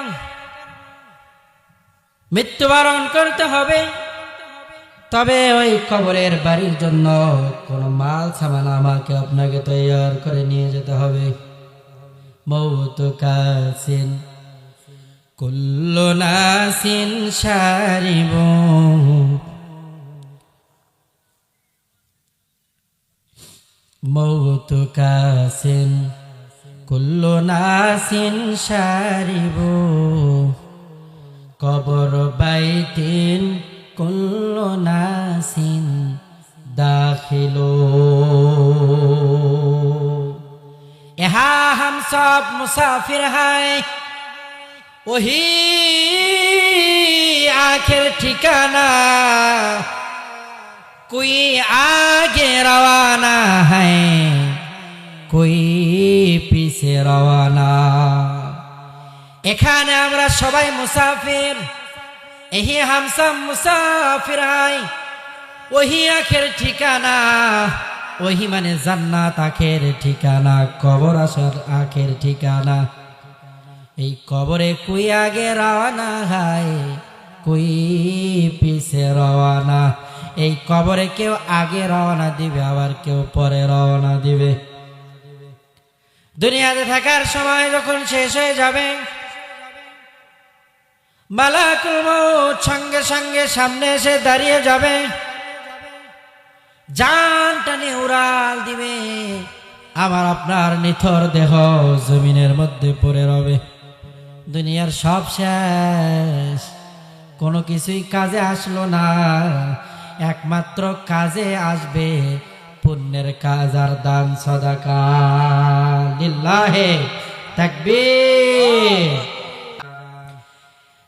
Speaker 1: মৃত্যুবরণ করতে হবে, তবে ওই কবরের বাড়ির জন্য কোনো মাল সামান আমাকে আপনাকে তৈয়ার করে নিয়ে যেতে হবে। মৌত কাসিন কুল্লু নাসিন শারিব, মৌত কাসিন কুল্লু নাসিন শারিব, কবর বাইতিন কুল্লু নাসিন দাখিলো। यहाँ हम सब मुसाफिर हैं, वही आखिर ठिकाना, कोई आगे रवाना है, कोई पीछे रवाना। এখানে আমরা সবাই মুসাফির, यही हम सब मुसाफिर हैं, वही आखिर ठिकाना, वही माने জান্নাত আখের ঠিকানা, কবর আসার আখের ঠিকানা। এই কবরে কুই আগে রওয়ানা হয়, কুই পিছে রওয়ানা। এই কবরে কেউ আগে রওনা দিবে, আবার কেউ পরে রওনা দিবে। দুনিয়াতে থাকার সময় যখন শেষ হয়ে যাবে, মালাকুল মউত সঙ্গে সঙ্গে সামনে এসে দাঁড়িয়ে যাবে, জানটা নিয়ে উড়াল দিবে। আমার আপনার নিথর দেহ জমিনের মধ্যে পড়ে রবে। দুনিয়ার সব শেষ, কোনো কিছুই কাজে আসলো না। একমাত্র কাজে আসবে পুণ্যের কাজ আর দান সদাকা। লিল্লাহে তাকবীর।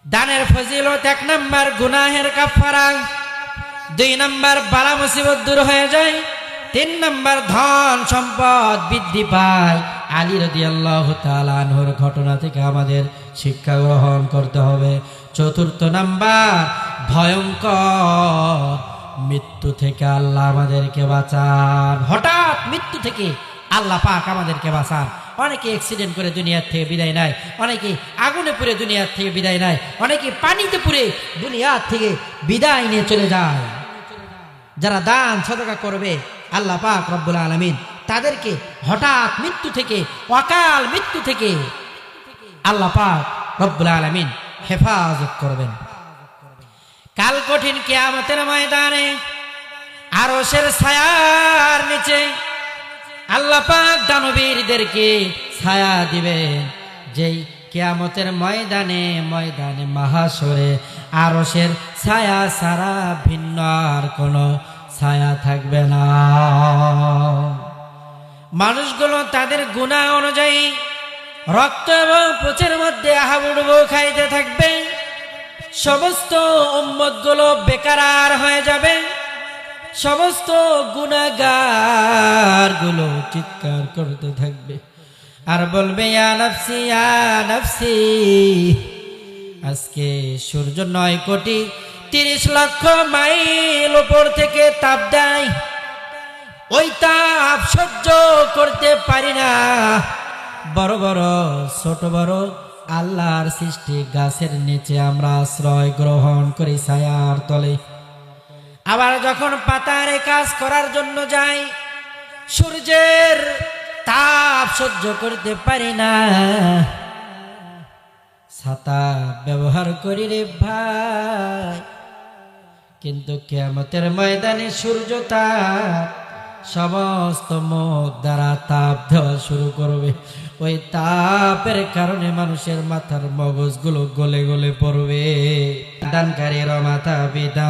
Speaker 1: দানের ফজিলত 1 নাম্বার গুনাহের কাফারা, 2 নাম্বার বালা মুসিবত দূর হয়ে যায়, 3 নাম্বার ধন সম্পদ বৃদ্ধি পায়। আলী রাদিয়াল্লাহু তাআলা আনহুর ঘটনা থেকে আমাদের শিক্ষা গ্রহণ করতে হবে। 4 নাম্বার ভয়ঙ্কর মৃত্যু থেকে আল্লাহ আমাদেরকে বাঁচান। হঠাৎ মৃত্যু থেকে আল্লাহ পাক আমাদেরকে বাঁচান। অনেকে অ্যাক্সিডেন্ট করে দুনিয়ার থেকে বিদায় নেয়, অনেকে আগুনে পুড়ে দুনিয়ার থেকে বিদায় নেয়, অনেকে পানিতে পুড়ে দুনিয়ার থেকে বিদায় নিয়ে চলে যায়। যারা দান সদকা করবে, আল্লাহ পাক রব্বুল আলামিন তাদেরকে হঠাৎ মৃত্যু থেকে, অকাল মৃত্যু থেকে আল্লাহ পাক রব্বুল আলামিন হেফাজত করবেন। কাল কঠিন কিয়ামতের ময়দানে আরশের ছায়ার নিচে আল্লাহ পাক দানবীরদেরকে ছায়া দিবেন। যেই কিয়ামতের ময়দানে ময়দানে মাহাশরে আরশের ছায়া ছাড়া ভিন্ন আর কোনো ছায়া থাকবে না। মানুষগুলো তাদের গুনাহ অনুযায়ী রক্ত এবং পুঁচের মধ্যে হাবুডুবু খাইতে থাকবে। সমস্ত উম্মতগুলো বেকার হয়ে যাবে। সমস্ত গুনাহগারগুলো চিৎকার করতে থাকবে আর বলবে, ইয়া নাফসি ইয়া নাফসি। আজকে সূর্য 9,30,00,000 মাইল উপর থেকে তাপ দেয়, ওই তাপ সহ্য করতে পারি না। বড় বড় ছোট বড় আল্লাহর সৃষ্টি গাছের নিচে আমরা আশ্রয় গ্রহণ করি ছায়ার তলে। আবার যখন পাতারে কাজ করার জন্য যাই, সূর্যের তাপ সহ্য করতে পারি না, ছাতা ব্যবহার করি রে ভাই। কিন্তু কিয়ামতের ময়দানে সূর্য তাপ সমস্ত মুখ দ্বারা তাপ দেওয়া শুরু করবে। ওই তাপের কারণে মানুষের মাথার মগজগুলো গলে গলে পড়বে। দানকারীর মাথা পিতা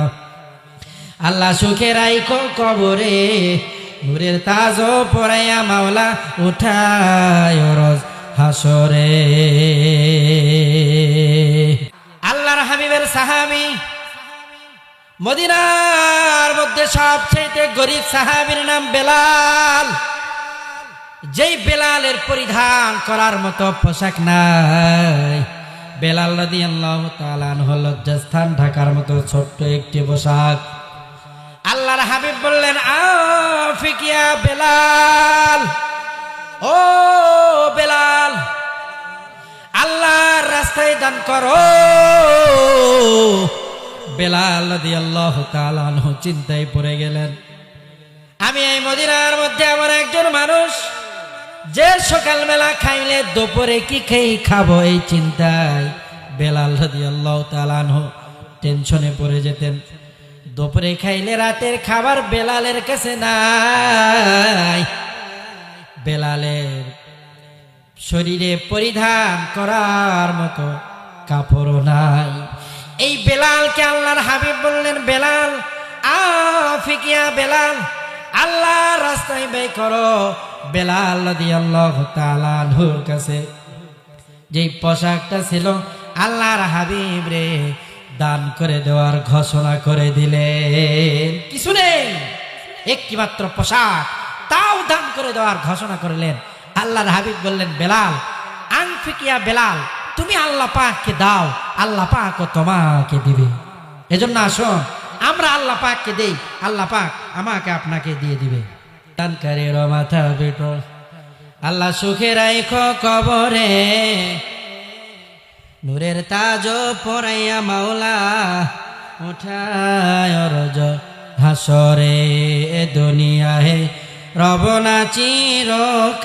Speaker 1: আল্লাহ সুখে রাইখো কবরে, নূরের তাজ পরাইয়া মাওলা উঠায় রোজ হাসরে। আল্লাহর হাবিবের সাহাবী, মদিনার মধ্যে সবচেয়ে গরিব সাহাবীর নাম বেলাল। যেই বেলালের পরিধান করার মতো পোশাক নাই। বেলাল রাদিয়াল্লাহু তাআলা আনহু লজ্জাস্থান ঢাকার মতো ছোট্ট একটি পোশাক। আল্লাহর হাবিব বললেন, আফিক ইয়া বেলাল, ও বেলাল, আল্লাহর রাস্তায় দান করো। বেলাল রাদিয়াল্লাহু তাআলা আনহু চিন্তায় পড়ে গেলেন, আমি এই মদিনার মধ্যে এমন একজন মানুষ যে সকালবেলা খাইলে দুপুরে কি খেয়ে খাবো, এই চিন্তায় বেলাল রাদিয়াল্লাহু তাআলা আনহু টেনশনে পড়ে যেতেন। দুপুরে খাইলে রাতের খাবার বেলালের কাছে নাই। বেলালের শরীরে পরিধান করার মতো কাপড়ও নাই। এই বেলালকে আল্লাহর হাবিব বললেন, বেলাল, আফিক ইয়া বেলাল, আল্লাহর রাস্তায় ব্যয় করো। বেলাল রাদিয়াল্লাহু তাআলা আনহুর কাছে যেই পোশাকটা ছিল আল্লাহর হাবিব রে দান করে দেওয়ার ঘোষণা করে দিলেন। কিছু নেই, একটি মাত্র পোশাক, তাও দান করে দেওয়ার ঘোষণা করলেন। আল্লাহর হাবিব বললেন, বেলাল, আনফিক ইয়া বেলাল, তুমি আল্লাহ পাককে দাও, আল্লাহ পাকও তোমাকে দিবে। এজন্য আসুন আমরা আল্লাহ পাককে দেই, আল্লাহ পাক আমাকে আপনাকে দিয়ে দিবে। দানকারীর মাথা বেটো আল্লাহ সুখে রাইখো কবরে, নূরের তাজ পরাইয়া মাওলা উঠায় রোজ হাসরে। এ দুনিয়ায় রবনা চিরকাল,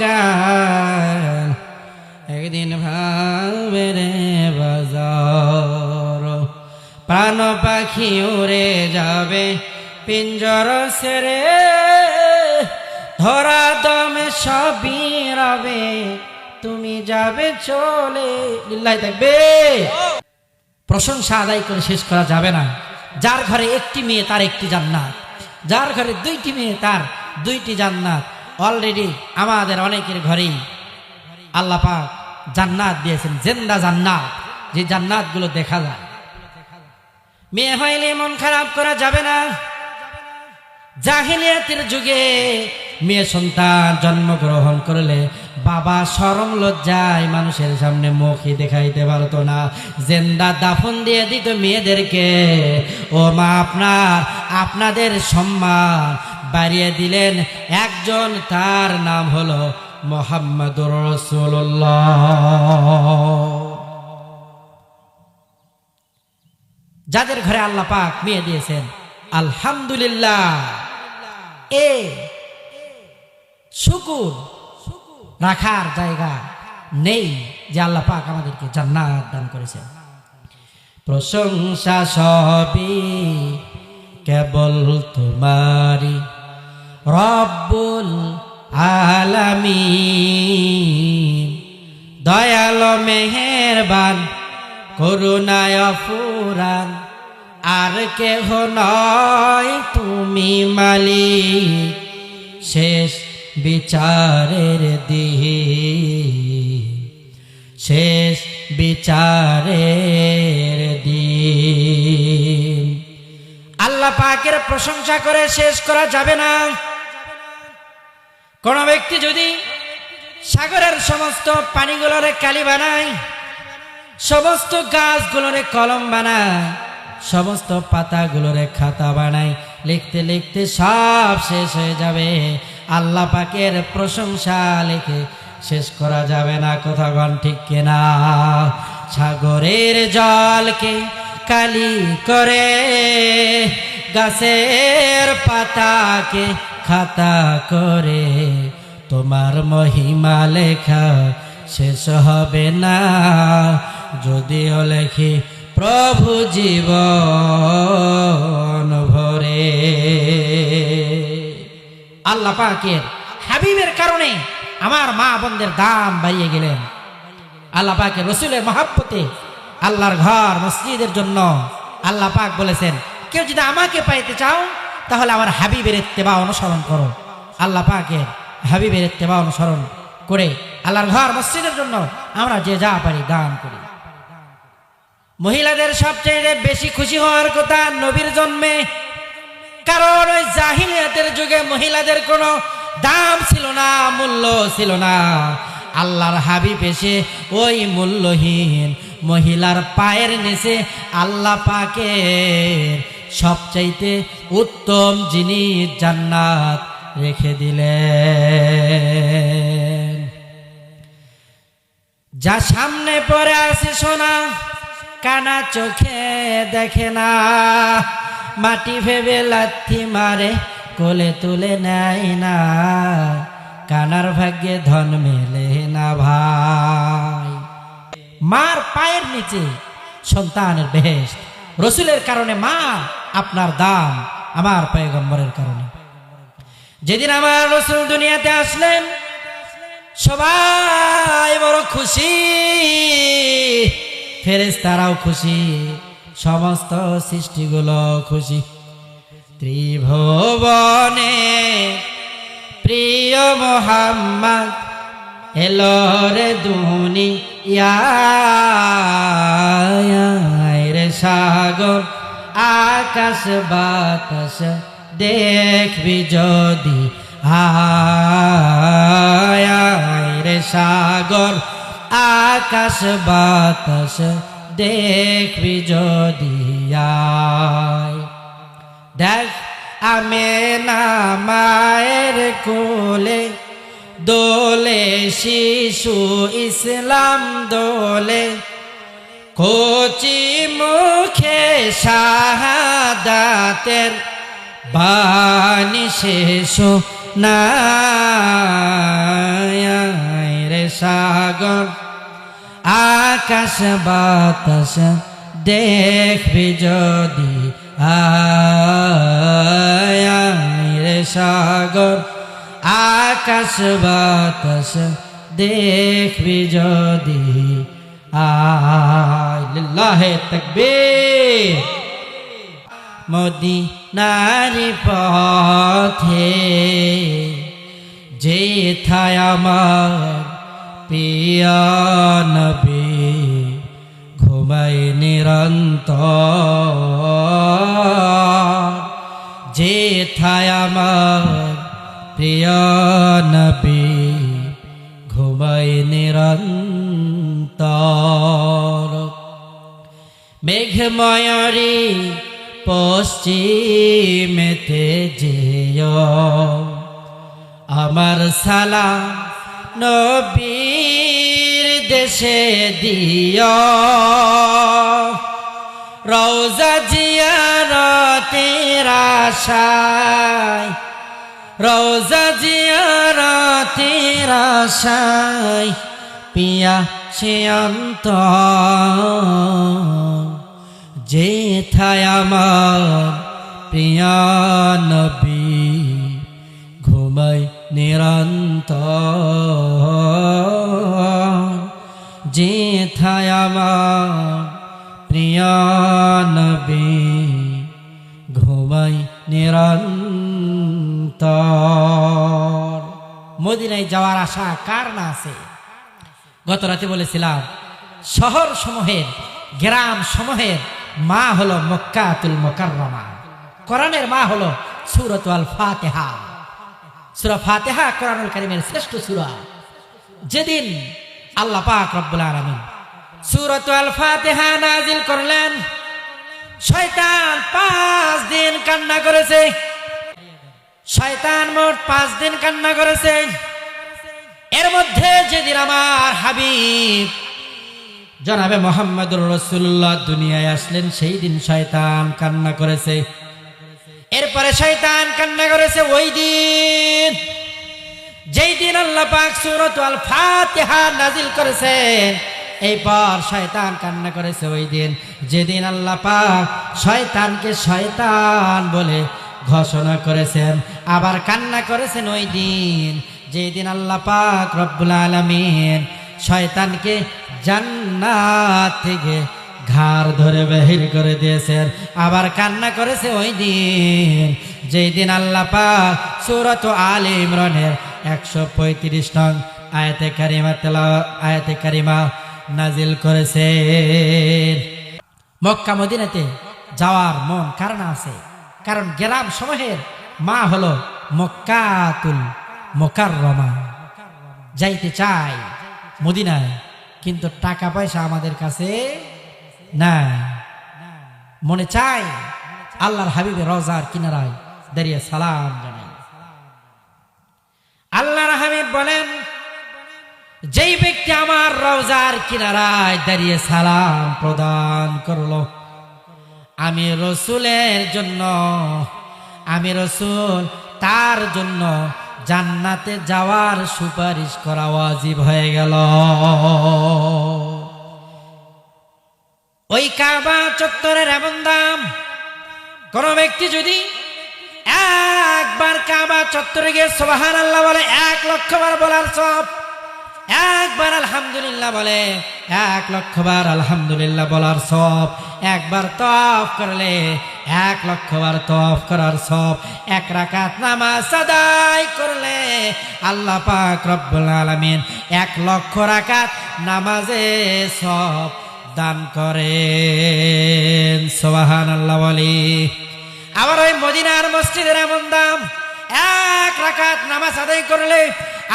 Speaker 1: একদিন ভাবে রে বাজার। প্রাণ পাখি উড়ে যাবে পিঞ্জর সেরে, ধরা দমে সবই রবে, তুমি যাবে চলে। লিল্লাহি তাকবীর। প্রশংসা আদায় করে শেষ করা যাবে না। যার ঘরে একটি মেয়ে তার একটি জান্নাত, যার ঘরে দুইটি মেয়ে তার দুইটি জান্নাত। অলরেডি আমাদের অনেকের ঘরেই আল্লাহ পাক জান্নাত দিয়েছেন, জিন্দা জান্নাত, যে জান্নাতগুলো দেখা যায়। মেয়ে হইলে মন খারাপ করা যাবে না। জাহিলিয়াতের যুগে মেয়ে সন্তান জন্মগ্রহণ করলে বাবা শরম লজ্জায় মানুষের সামনে মুখই দেখাইতে পারতো না, জিন্দা দাফন দিয়ে দিত মেয়েদেরকে। ও মা, আপনাদের সম্মান বাড়িয়ে দিলেন একজন, তার নাম হলো মুহাম্মাদুর রাসূলুল্লাহ। যাদের ঘরে আল্লাহ পাক মেয়ে দিয়েছেন, আলহামদুলিল্লাহ, এ শুকর রাখার জায়গা নেই যে আল্লাহ পাক আমাদেরকে জান্নাত দান করেছেন। প্রশংসা সবই কেবল তোমারই রব্বুল আলামিন, দয়ালো মেহেরবান করুণায় অফুরান, আর কেহ নয় তুমি মালিক শেষ বিচারের দিন, শেষ বিচারের দিন। আল্লাহ পাকের প্রশংসা করে শেষ করা যাবে না। কোন ব্যক্তি যদি সাগরের সমস্ত পানিগুলোরে কালি বানায়, সমস্ত গাছগুলোরে কলম বানায়, সমস্ত পাতাগুলোরে খাতা বানায়, লিখতে লিখতে সব শেষ হয়ে যাবে, আল্লাহ পাকের প্রশংসা লিখে শেষ করা যাবে না। কথা গণ ঠিক কিনা? সাগরের জলকে কালি করে, গাছের পাতাকে খাতা করে, তোমার মহিমা লেখা শেষ হবে না, যদিও লেখি প্রভু জীবন ভরে। আল্লাহ পাকের হাবিবের কারণে আমার মা বোনদের দাম বাড়িয়ে গেলেন। আল্লাহ পাকের রসুলের মহাব্বতে আল্লাহর ঘর মসজিদের জন্য আল্লাহ পাক বলেছেন, কেউ যদি আমাকে পাইতে চাও তাহলে আমার হাবিবের ইত্তেবা অনুসরণ করো। আল্লাহ পাকের হাবিবের ইত্তেবা অনুসরণ করে আল্লাহর ঘর মসজিদের জন্য আমরা যে যা পারি দান করি। মহিলাদের সবচেয়ে বেশি খুশি হওয়ার কথা নবীর জন্মে, কারণ ওই জাহিলিয়াতের যুগে মহিলাদের কোনো দাম ছিল না, মূল্য ছিল না। আল্লাহর হাবিব এসে ওই মূল্যহীন মহিলার পায়ের নিচে আল্লাহ পাকের সবচাইতে উত্তম জিনিস জান্নাত রেখে দিলেন। যা সামনে পড়ে আছে সোনা, কানা চোখে দেখে না, মাটি ভেবে লাথি মারে কোলে তুলে নেয় না, কানার ভাগ্যে ধন মেলে না ভাই। মার পায়ের নিচে সন্তানের বেহেশত। রসুলের কারণে মা আপনার দাম, আমার পয়গম্বরের কারণে। যেদিন আমার রসুল দুনিয়াতে আসলেন সবাই বড় খুশি, ফেরেশতারাও খুশি, সমস্ত সৃষ্টিগুলো খুশি। ত্রিভুবনে প্রিয় মোহাম্মদ এলো রে দুনিয়ায়, রে সাগর আকাশ বাতাস দেখবি যদি আয়, রে সাগর আকাশ বাতাস দেখবি যদি আয়। দেখ আমেনা মায়ের কোলে দোলে শিশু ইসলাম দোলে, কচি মুখে শাহাদাতের বাণী শেষ নাই, রে সাগর আকাশ বাতাস দেখবি যদি আয়, রে সাগর আকাশ বাতাস দেখবি যদি আয়। লিল্লাহে তাকবীর। মদিনার পথে যেথায় আমার প্রিয় নবী ঘুমায় নিরন্তর, যেথায় আমার প্রিয় নবী ঘুমায় নিরন্তর। মেঘময়ূরী পশ্চিমেতে যেও, আমার সালাম নবীর দেশে দিও, রওজা জিয়ারতের আশায়, রওজা জিয়ারতের আশায় পিয়া সে অন্তর, যেথায় আমার প্রিয় নবী ঘুমায় নিরন্তর, কোথায় আমার প্রিয় নবী ঘুমাই নিরন্তর। মদিনায় যাওয়ার আশা কার না আছে? গত রাতে বলেছিলাম শহর সমূহের গ্রাম সমূহের মা হলো মক্কাতুল মুকাররমা, কোরআনের মা হলো সূরাতুল ফাতিহা। সূরা ফাতিহা কোরআনুল কারীমের শ্রেষ্ঠ সূরা। যেদিন আল্লাহ পাক রব্বুল আলামিন সূরাতুল ফাতিহা নাজিল করলেন, শয়তান 5 দিন কান্না করেছে। শয়তান মোট 5 দিন কান্না করেছে। এর মধ্যে যেদিন আমার হাবিব জনাবে মুহাম্মদুর রাসূলুল্লাহ দুনিয়ায় আসলেন, সেই দিন শয়তান কান্না করেছে। এরপরে শয়তান কান্না করেছে ওই দিন, যেই দিন আল্লাহ পাক সূরাতুল ফাতিহা নাজিল করেছেন। এইবার শয়তান কান্না করেছে ওই দিন, যেদিন আল্লাহ পাক শয়তানকে শয়তান বলে ঘোষণা করেছেন। আবার কান্না করেছেন ওই দিন, যেই দিন আল্লাহ পাক রব্বুল আলামিন শয়তানকে জান্নাত থেকে ঘাড় ধরে বাহির করে দিয়েছেন। আবার কান্না করেছে ওই দিন, যেই দিন আল্লাহ পাক সূরাত আলে ইমরানের 135 নং আয়াতে কারিমা নাজিল করেছেন। মক্কা মদিনাতে যাওয়ার মন কার না আছে? কারণ গ্রাম সমূহের মা হলো মক্কাতুল মুকাররমা। যাইতে চাই মদিনায়, কিন্তু টাকা পয়সা আমাদের কাছে না। মনে চাই আল্লাহর হাবিবের রওজার কিনারায় দাঁড়িয়ে সালাম জানাই। আল্লাহর হাবিব বলেন, যেই ব্যক্তি আমার রওজার কিনারায় দাঁড়িয়ে সালাম প্রদান করলো, আমি রসুলের জন্য, আমি রসুল তার জন্য জান্নাতে যাওয়ার সুপারিশ করা ওয়াজিব হয়ে গেল। ওই কাবা চত্বরের এমন দাম, কোন ব্যক্তি যদি একবার কাবা চত্বরে গিয়ে সুবহানাল্লাহ বলে 1 লক্ষ বার বলার সব, একবার আলহামদুলিল্লাহ বলে 1 লক্ষ বার আলহামদুলিল্লাহ বলার সব, একবার তওয়াফ করলে 1 লক্ষ বার তওয়াফ করার সব, 1 রাকাত নামাজ আদায় করলে আল্লাহ পাক রব্বুল আলামিন 1 লক্ষ রাকাত নামাজে সব দান করেন। সুবহানাল্লাহ বলি। আবার ওই মদিনার মসজিদের এমন দাম, 1 রাকাত নামাজ আদায় করলে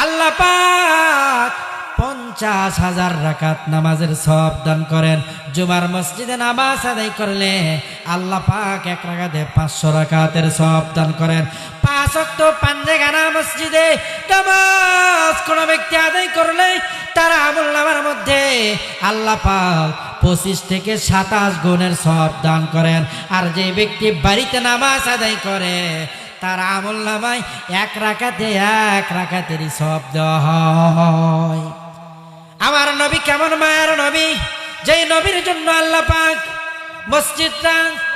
Speaker 1: আল্লাহ পাক 50,000 রাকাত নামাজের সওয়াব দান করেন। জুমার মসজিদে নামাজ আদায় করলে আল্লাহ পাক 1 রাকাতে 500 রাকাতের সওয়াব দান করেন। 5 ওয়াক্ত পাঞ্জেখানা মসজিদে নামাজ কোন ব্যক্তি আদায় করলে তার আমলনামার মধ্যে আল্লাহ পাক 25 থেকে 27 গুণের সওয়াব দান করেন। আর যে ব্যক্তি বাড়িতে নামাজ আদায় করে তার আমলনামায় 1 রাকাতেরই সওয়াব দেওয়া হয়। আমার নবী কেমন মায়ের নবী, যেই নবীর জন্য আল্লাহ পাক মসজিদটা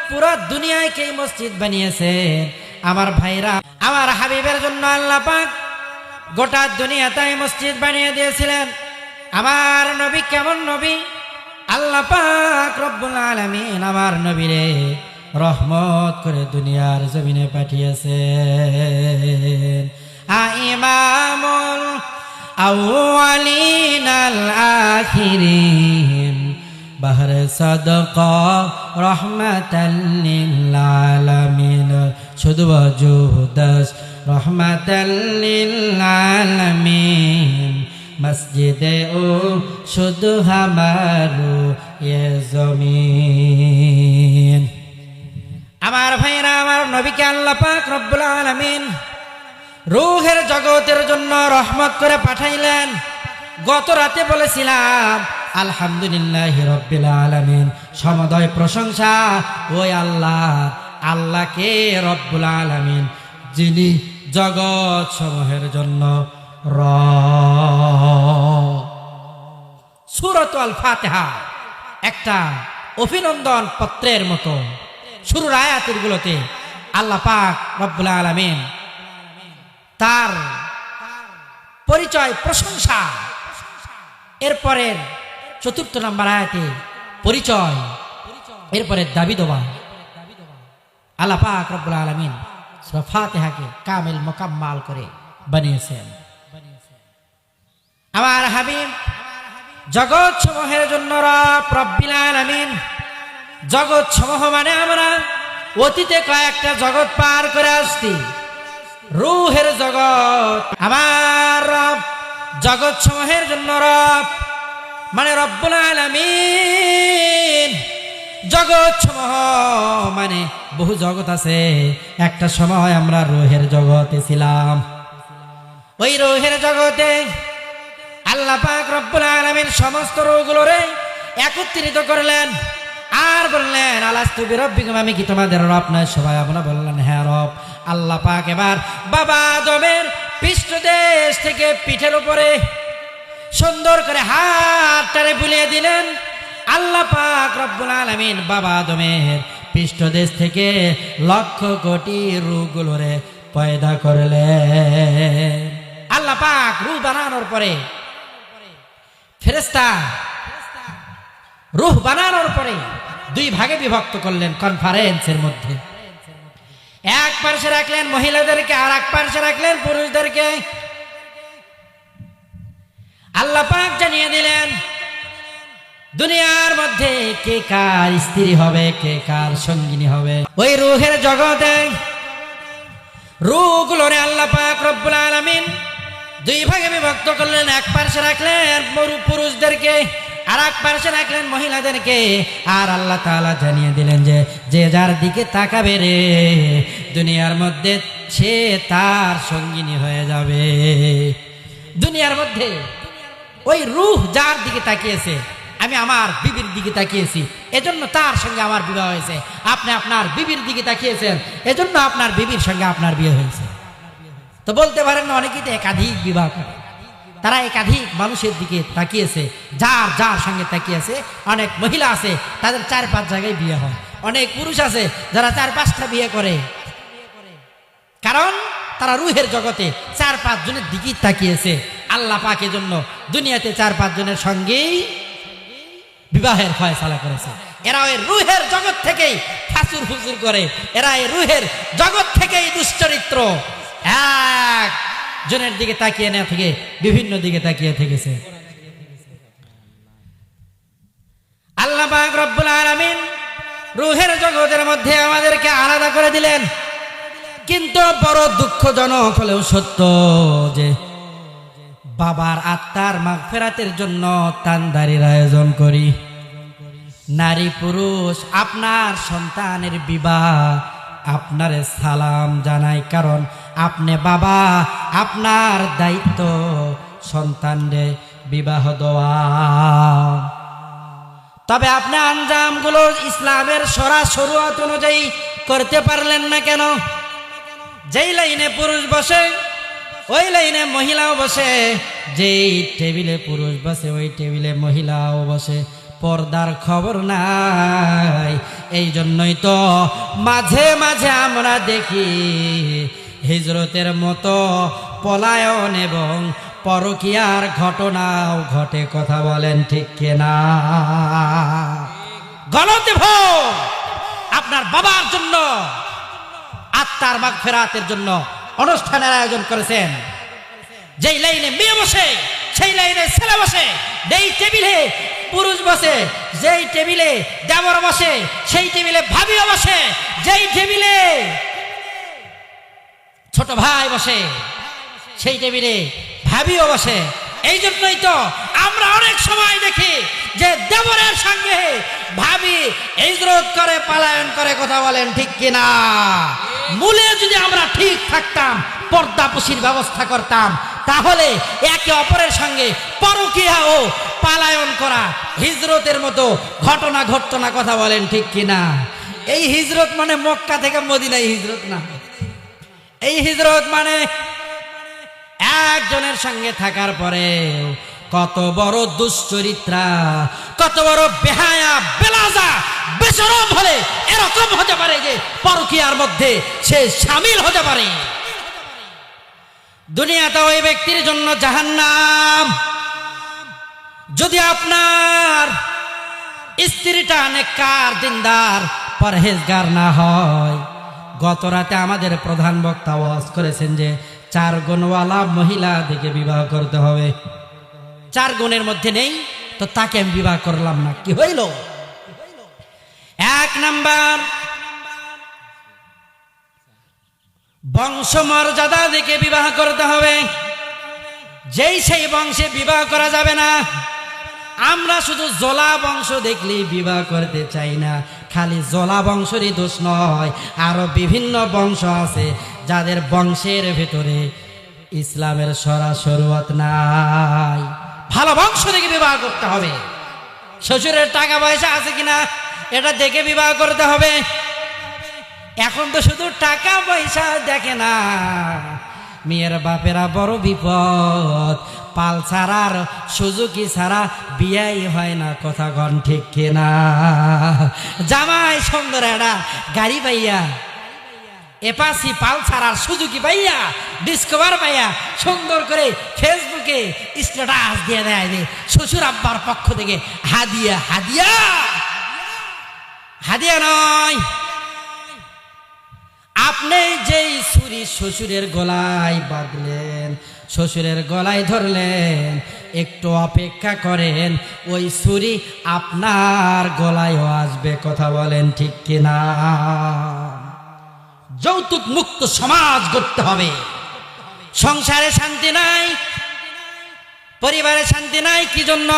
Speaker 1: পুরো দুনিয়াকে মসজিদ বানিয়েছে। আমার ভাইরা, আমার হাবিবের জন্য আল্লাহ পাক গোটা দুনিয়াটাই মসজিদ বানিয়ে দিয়েছিলেন। আমার নবী কেমন নবী, আল্লাহ পাক রব্বুল আলামিন আমার নবীরে রহমত করে দুনিয়ার জমিনে পাঠিয়েছেন। ইমামুল আউয়ালিন আল আখিরিন বাহর সাদকা রহমাতাল লিল আলামিন, শুধু ওজুদাস রহমাতাল লিল আলামিন, মসজিদে ও শুধু হামারু ইয়ে জমিন। আমার ভাইরা, আমার নবীকে আল্লাহ পাক রব্বুল আলামিন রূহের জগতের জন্য রহমত করে পাঠাইলেন। গত রাতে বলেছিলাম আলহামদুলিল্লাহি রাব্বিল আলামিন, সমদয় প্রশংসা ওই আল্লাহকে রব্বুল আলামিন, যিনি জগৎ সমূহের জন্য সূরাতুল ফাতিহা একটা অভিনন্দন পত্রের মতো। শুরুর আয়াতের গুলোতে আল্লাহ পাক রব্বুল আলামিন তার পরিচয়, প্রশংসা, এরপরের চতুর্থ নম্বর আয়াতে পরিচয়, এরপরে দাবি দোয়া। আল্লাহ পাক রব্বুল আলামিন সূরা ফাতিহাকে কামিল মোকাম্মাল করে বানিয়েছেন। আমার হাবিব জগৎ সমূহের জন্য রব রব্বিল আলামিন। জগৎ সমূহ মানে আমরা অতীতে কয়েকটা জগৎ পার করে আসছি। রূহের জগৎ আমার রব, জগৎ সমূহের জন্য রব মানে রব্বুল আলামিন। জগৎ সমূহ মানে বহু জগৎ আছে। একটা সময় আমরা রূহের জগতে ছিলাম। ওই রূহের জগতে আল্লাহ পাক রব্বুল আলামিন সমস্ত রূহগুলোরে একত্রিত করলেন আর বললেন আলাস্তু বিরাব্বিকুম, আমি কি তোমাদের রব নয়? সবাই আমরা বললেন হ্যাঁ রব। আল্লাহ পাক এবার বাবা আদমের পৃষ্ঠদেশ থেকে পিঠের উপরে সুন্দর করে হাতটারে বুলিয়ে দিলেন। আল্লাহ পাক রব্বুল আলামিন বাবা আদমের পৃষ্ঠদেশ থেকে লক্ষ কোটি রূহগুলোরে পয়দা করলেন। আল্লাহ পাক রূহ বানানোর পরে ফেরেশতা রূহ বানানোর পরে দুই ভাগে বিভক্ত করলেন কনফারেন্সের মধ্যে। এক পাশে রাখলেন মহিলাদেরকে আর এক পাশে রাখলেন পুরুষদেরকে। আল্লাহ পাক জানিয়ে দিলেন দুনিয়ার মধ্যে কে কার স্ত্রী হবে, কে কার সঙ্গিনী হবে। ওই রূহের জগতে রূহগুলোরে আল্লাহ পাক রব্বুল আলামিন দুই ভাগে বিভক্ত করলেন। এক পাশে রাখলেন পুরুষদেরকে আর এক পাশে রাখলেন মহিলাদেরকে। আর আল্লাহ তাআলা জানিয়ে দিলেন যে যে যার দিকে তাকাবে রে দুনিয়ার মধ্যে সে তার সঙ্গিনী হয়ে যাবে। দুনিয়ার মধ্যে ওই রূহ যার দিকে তাকিয়েছে, আমি আমার বিবির দিকে তাকিয়েছি এজন্য তার সঙ্গে আমার বিবাহ হয়েছে। আপনি আপনার বিবির দিকে তাকিয়েছেন এজন্য আপনার বিবির সঙ্গে আপনার বিয়ে হয়েছে। তো বলতে পারেন না অনেকেই তো একাধিক বিবাহ করে, তারা একাধিক মানুষের দিকে তাকিয়েছে, যার যার সঙ্গে তাকিয়েছে। অনেক মহিলা আছে তাদের 4-5 জায়গায় বিয়ে হয়, অনেক পুরুষ আছে যারা 4-5টা বিয়ে করে, কারণ তারা রূহের জগতে 4-5 জনের দিকেই তাকিয়েছে। আল্লাহ পাক এজন্য দুনিয়াতে 4-5 জনের সঙ্গেই বিবাহের ফয়সালা করেছে। এরা ওই রূহের জগৎ থেকেই ফাসুর ফুসুর করে, এরা এই রূহের জগৎ থেকেই দুশ্চরিত্র, এক জনের দিকে তাকিয়ে না থেকে বিভিন্ন দিকে তাকিয়ে থেকেছে। আল্লাহ পাক রব্বুল আলামিন রূহের জগতের মধ্যে আমাদেরকে আলাদা করে দিলেন। কিন্তু বড় দুঃখজনক হলেও সত্য যে বাবার আত্মার মাগফিরাতের জন্য তানদারির আয়োজন করি। নারী পুরুষ আপনার সন্তানের বিবাহ আপনার সালাম জানাই, কারণ আপনি বাবা, আপনার দায়িত্ব সন্তানরে বিবাহ দেওয়া। তবে আপনি আঞ্জামগুলো ইসলামের শরীয়ত অনুযায়ী করতে পারলেন না কেন? যেই লাইনে পুরুষ বসে ওই লাইনে মহিলাও বসে, যেই টেবিলে পুরুষ বসে ওই টেবিলে মহিলাও বসে, পর্দার খবর নাই। এই জন্যই তো মাঝে মাঝে আমরা দেখি হিজরতের মতো পলায়ন এবং পরকীয়ার ঘটনাও ঘটে। কথা বলেন ঠিক কিনা? গলতে ভোগ আপনার বাবার জন্য আত্মার মাগফিরাতের জন্য অনুষ্ঠানের আয়োজন করেছেন। যেই লাইনে মেয়ে বসে সেই লাইনে ছেলে বসে, যেই টেবিলে পুরুষ বসে যেই টেবিলে দেবর বসে সেই টেবিলে ভাবিও বসে, যেই টেবিলে ছোট ভাই বসে সেই টেবিলে ভাবিও বসে। এই জন্যই তো আমরা অনেক সময় দেখি যে দেবরের সঙ্গে ভাবি হিজরত করে পালায়ন করে। কথা বলেন ঠিক কিনা? মূলে যদি আমরা ঠিক থাকতাম, পর্দাপোশির ব্যবস্থা করতাম, তাহলে একে অপরের সঙ্গে পরকীয়া ও পালায়ন করা হিজরতের মতো ঘটনা ঘটতো না। কথা বলেন ঠিক কিনা? এই হিজরত মানে মক্কা থেকে মদিনায় হিজরত না। এই হিজরত মানে একজনের সঙ্গে থাকার পরে কত বড় দুশ্চরিত্রা, কত বড় বেহায়া বেলাজা বেশরম হলে এরকম হতে পারে যে পরকীয়ার মধ্যে সে শামিল হতে পারে। দুনিয়াতে ওই ব্যক্তির জন্য জাহান্নাম, যদি আপনার স্ত্রীটা নেককার দিনদার পরহেজগার না হয়, গত রাতে আমাদের প্রধান বক্তা ওয়াজ করেছেন যে 4 গুণওয়ালা মহিলা দিকে বিবাহ করতে হবে। 4 গুণের মধ্যে নেই তো তাকে আমি বিবাহ করলাম না, কি হইল? 1 নাম্বার, বংশ মর্যাদা দিকে বিবাহ করতে হবে। যেই সেই বংশে বিবাহ করা যাবে না। আমরা শুধু জোলা বংশ দেখলেই বিবাহ করতে চাই না। খালি জোলা বংশেরই দোষ নয়, আরো বিভিন্ন বংশ আছে যাদের বংশের ভেতরে ইসলামের শরুয়াত নাই। ভালো বংশ দেখে বিবাহ করতে হবে। শ্বশুরের টাকা পয়সা আছে কিনা এটা দেখে বিবাহ করতে হবে। এখন তো শুধু টাকা পয়সা দেখে না, মেয়ের বাপেরা বড় বিপদ। পালসার আর সুজুকি ছাড়া বিয়াই হয় না, কথা গণ ঠিক কিনা? জামাই সুন্দর একটা গাড়ি পাইয়া, এপাসি পালসার আর সুজুকি পাইয়া, ডিসকভার পাইয়া সুন্দর করে ফেসবুকে স্ট্যাটাস দিয়ে দেয় যে শ্বশুর আব্বার পক্ষ থেকে হাদিয়া। হাদিয়া হাদিয়া নয়। আপনি যেই ছুরি শ্বশুরের গলায় বাঁধলেন, শ্বশুরের গলায় ধরলেন, একটু অপেক্ষা করেন, ওই ছুরি আপনার গলায়ও আসবে, কথা বলেন ঠিক কিনা? যৌতুক মুক্ত সমাজ গড়তে হবে। সংসারে শান্তি নাই, পরিবারে শান্তি নাই, কি জন্য?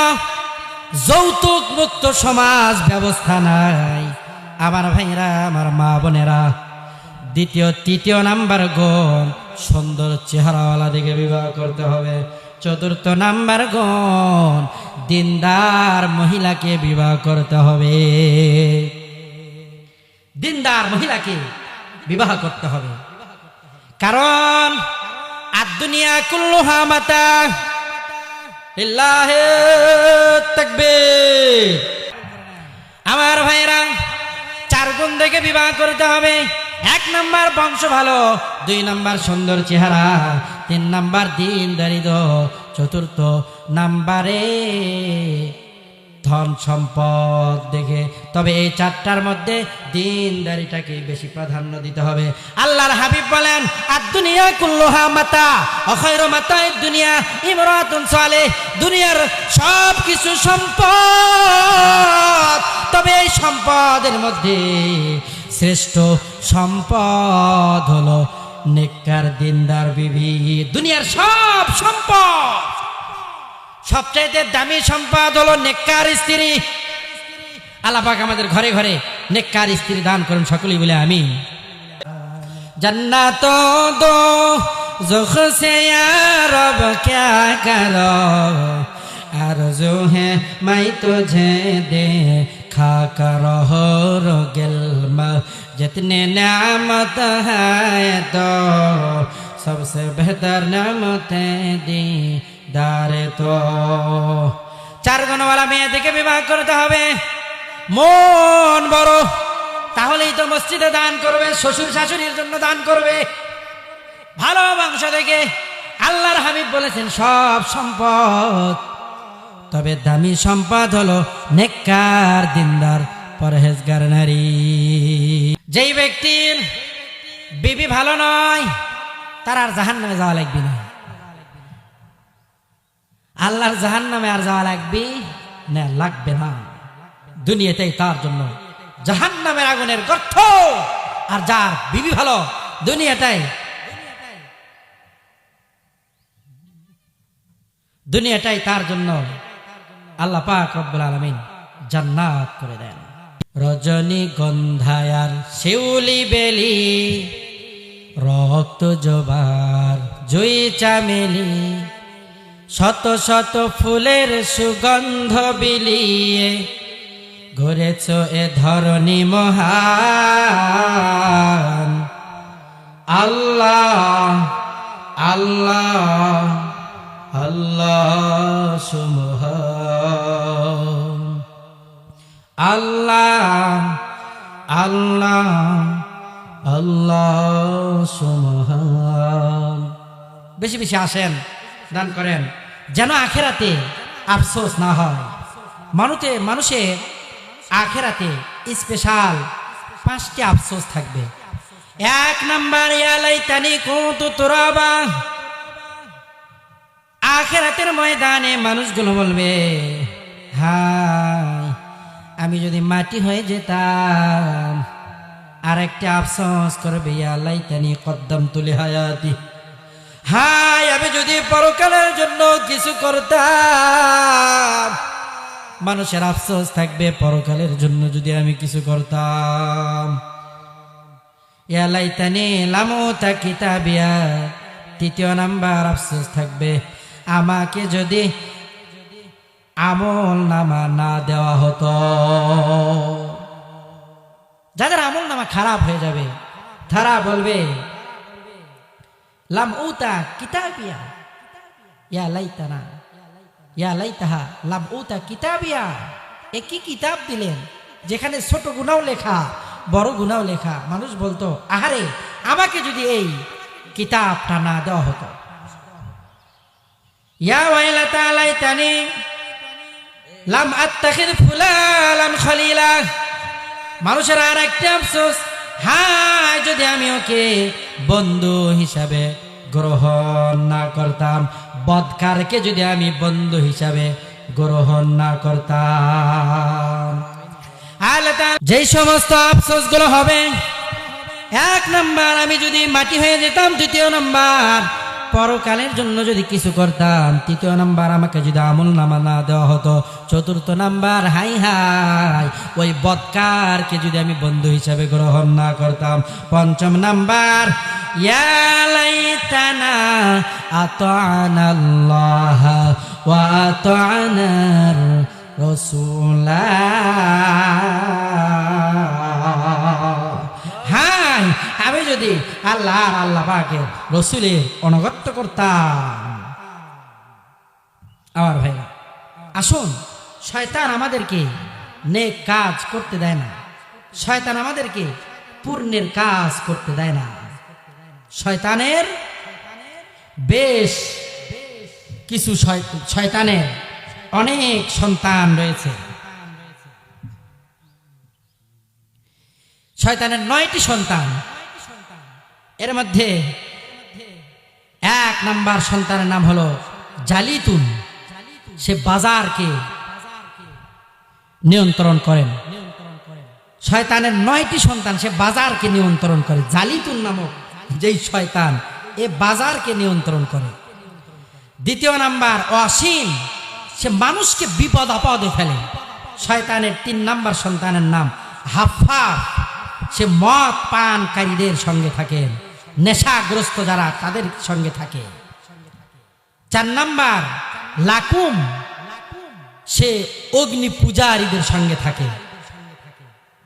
Speaker 1: যৌতুক মুক্ত সমাজ ব্যবস্থা নাই। আমার ভাইরা, আমার মা বোনেরা, দ্বিতীয় তৃতীয় নাম্বার গুণ, সুন্দর চেহারাওয়ালা দিকে বিবাহ করতে হবে। 4র্থ নাম্বার গুণ, দিনদার মহিলাকে বিবাহ করতে হবে। দিনদার মহিলাকে বিবাহ করতে হবে, কারণ আদ-দুনিয়া কুল্লুহা মাতা। লিল্লাহি তাকবীর। আমার ভাইরা, 4 গুণ দেখে বিবাহ করতে হবে। 1 নাম্বার বংশ ভালো, 2 নাম্বার সুন্দর চেহারা, 3 নাম্বার দিনদারিত্ব, 4র্থ নাম্বারে ধন সম্পদ দেখে। তবে এই 4টার মধ্যে দিনদারিটাকে বেশি প্রাধান্য দিতে হবে। আল্লাহর হাবিব বলেন, আদ-দুনিয়া কুল্লুহা মাতা ওয়া খায়রু মাতা'id দুনিয়া ইমরাতুন সালেহ। দুনিয়ার সব কিছু সম্পদ, তবে এই সম্পদের মধ্যে শ্রেষ্ঠ সম্পদ হলো নেককার দিনদার বিবি। দুনিয়ার সব সম্পদ, সবচাইতে দামি সম্পদ হলো নেককার স্ত্রী। আল্লাহ পাক আমাদের ঘরে ঘরে নেককার স্ত্রী দান করুন, সকলেই বলে আমিন। জান্নাত দো যখ সে ইয়া রব ক্যা করো, আরজু হে মাই তুঝে देखा करो रोगिल्मा, जितने नेमत है तो सबसे बेहतर नेमतें दीदार। तो 4 গুণওয়ালা মেয়ে দেখে বিবাহ করতে হবে। মন বড়, তাহলেই তো মসজিদে দান করবে, শ্বশুর শাশুড়ির জন্য দান করবে। ভালো বংশ থেকে। আল্লাহর হাবিব বলেছেন, সব সম্পদ, তবে দামি সম্পদ হলো নেককার দিনদার পরহেজগার নারী। যেই ব্যক্তির বিবি ভালো নয়, তার আর জাহান্নামে যাওয়া লাগবে না। আল্লাহর জাহান্নামে আর যাওয়া লাগবে না, লাগবে না। দুনিয়াতেই তার জন্য জাহান্নামের আগুনের গর্ত। আর যার বিবি ভালো, দুনিয়াটাই তার জন্য আল্লাহ পাক রব্বুল আলামিন জান্নাত করে দেন। রজনীগন্ধায়ার শিউলি বেলি, রক্ত জবার জুই চামেলি, শত শত ফুলের সুগন্ধ বিলিয়ে ঘুরেছ এ ধরণী মহান। আল্লাহ আল্লাহ আল্লাহ সুবহান। আল্লাহ আল্লাহ আল্লাহ সুবহান। বেশি বেশি আসেন, দান করেন, যেন আখেরাতে আফসোস না হয়। মানুষের আখেরাতে স্পেশাল 5টি আফসোস থাকবে। 1 নাম্বার, ইয়া লাইতানি কুনতু তুরাবা। আখেরাতের ময়দানে মানুষগুলো বলবে, হায় আমি যদি মাটি হয়ে যেতাম। আর একটা আফসোস করবে, ইয়া লাইতানি কদ্দামতু লিহায়াতি। হায় আমি যদি পরকালের জন্য কিছু করতাম। মানুষের আফসোস থাকবে পরকালের জন্য যদি আমি কিছু করতাম। ইয়া লাইতানি লামুতা কিতাবিয়া। 3য় নাম্বার আফসোস থাকবে, আমাকে যদি আমল নামা না দেওয়া হতো। যাদের আমল নামা খারাপ হয়ে যাবে তারা বলবে, লাম উতা কিতাবিয়া, ইয়া লাইতানা, ইয়া লাইতাহা লাম উতা কিতাবিয়া। এ কি কিতাব দিলেন যেখানে ছোট গুনাও লেখা বড় গুনাও লেখা। মানুষ বলতো, আহারে আমাকে যদি এই কিতাবটা না দেওয়া হতো। ইয়া ওয়াইলাতা লাইতানি লাম আত্তাখিদ ফুলালান খলিলা। মানুষের আর একটা আফসোস, হায় যদি আমি ওকে বন্ধু হিসাবে গ্রহণ না করতাম। বদকারকে যদি আমি বন্ধু হিসাবে গ্রহণ না করতাম। যেই সমস্ত আফসোস গুলো হবে, 1 নাম্বার আমি যদি মাটি হয়ে যেতাম। 2য় নাম্বার পরকালের জন্য যদি কিছু করতাম। 3য় নাম্বার আমাকে যদি আমল নামা না দেওয়া হতো। 4র্থ নাম্বার, হাই হাই ওই বদকারকে যদি আমি বন্ধু হিসাবে গ্রহণ না করতাম। 5ম নাম্বার, ইয়া লাইতানা আতা'নাল্লাহ ওয়া আতা'নার রাসূলা। হাই আমি যদি আল্লাহ পাকের রাসূলের অনুগত্য করতাম। আমার ভাইরা, আসুন, শয়তান আমাদেরকে নেক কাজ করতে দেয় না। শয়তান আমাদেরকে পুণ্যের কাজ করতে দেয় না। শয়তানের বেশ কিছু শয়তানের অনেক সন্তান রয়েছে। শয়তানের 9টি সন্তান। এর মধ্যে 1 নাম্বার সন্তানের নাম হলো জালিতুন। সে বাজারকে নিয়ন্ত্রণ করেন। শয়তানের 9টি সন্তান, সে বাজারকে নিয়ন্ত্রণ করে। জালিতুন নামক যেই শয়তান, এ বাজারকে নিয়ন্ত্রণ করে। 2য় নাম্বার অসীম, সে মানুষকে বিপদ আপদে ফেলে। শয়তানের 3 নাম্বার সন্তানের নাম হাফাফ। সে মদ পানকারীদের সঙ্গে থাকে, নেশাগ্রস্ত যারা তাদের সঙ্গে থাকে। 4 নাম্বার লাকুম, সে অগ্নি পূজারীদের সঙ্গে থাকে।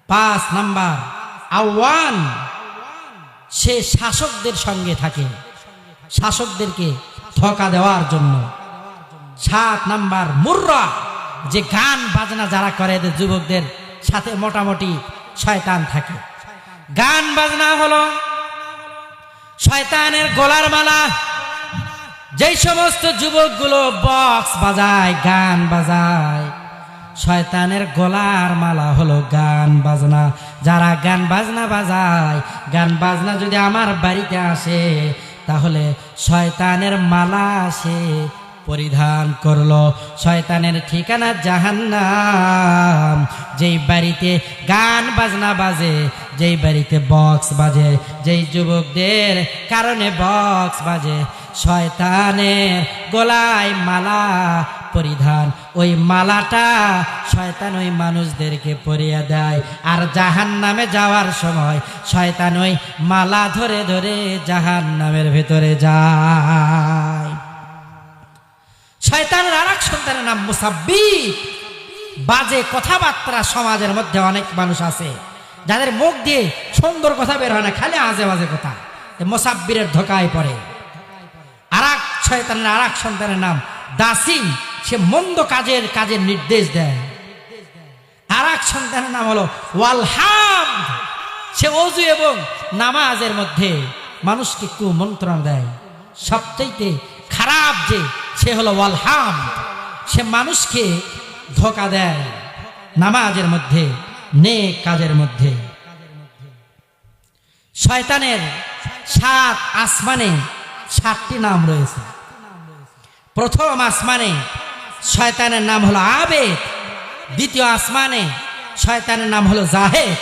Speaker 1: 5 নাম্বার আওয়ান, সে শাসকদের সঙ্গে থাকে, শাসকদেরকে ধোঁকা দেওয়ার জন্য। 7 নাম্বার মুর্রা, যে গান বাজনা যারা করে এদের যুবকদের সাথে মোটামুটি শয়তান থাকে। গান বাজনা হলো শয়তানের গলার মালা। যেই সমস্ত যুবকগুলো বক্স বাজায়, গান বাজায়, শয়তানের গলার মালা হলো গান বাজনা। যারা গান বাজনা বাজায়, গান বাজনা যদি আমার বাড়িতে আসে, তাহলে শয়তানের মালা সে পরিধান করলো। শয়তানের ঠিকানা জাহান্নাম। যেই বাড়িতে গান বাজনা বাজে, যেই বাড়িতে বক্স বাজে, যেই যুবকদের কারণে বক্স বাজে, শয়তানের গলায় মালা পরিধান, ওই মালাটা শয়তান ওই মানুষদেরকে পরিয়ে দেয়। আর জাহান্নামে যাওয়ার সময় শয়তান ওই মালা ধরে ধরে জাহান্নামের ভেতরে যায়। শয়তানের আরেক সন্তানের নাম মুসাব্বিব। বাজে কথাবার্তা সমাজের মধ্যে অনেক মানুষ আছে যাদের মুখ দিয়ে সুন্দর কথা বের হয় না, খালি আজে বাজে কথা। মুসাব্বিরের ধোকায় পড়ে। আরেক শয়তানের আরেক সন্তানের নাম দাসিম। সে মন্দ কাজের নির্দেশ দেয়। আরেক সন্তানের নাম হলো ওয়ালহাম। সে ওযু এবং নামাজের মধ্যে মানুষকে কুমন্ত্রণা দেয়। সবচাইতে খারাপ যে সে হলো ওয়ালহাম। সে মানুষকে ধোঁকা দেয় নামাজের মধ্যে, নেক কাজের মধ্যে। শয়তানের 7 আসমানে 7টি নাম রয়েছে। প্রথম আসমানে শয়তানের নাম হলো আবেদ, দ্বিতীয় আসমানে শয়তানের নাম হলো জাহেদ,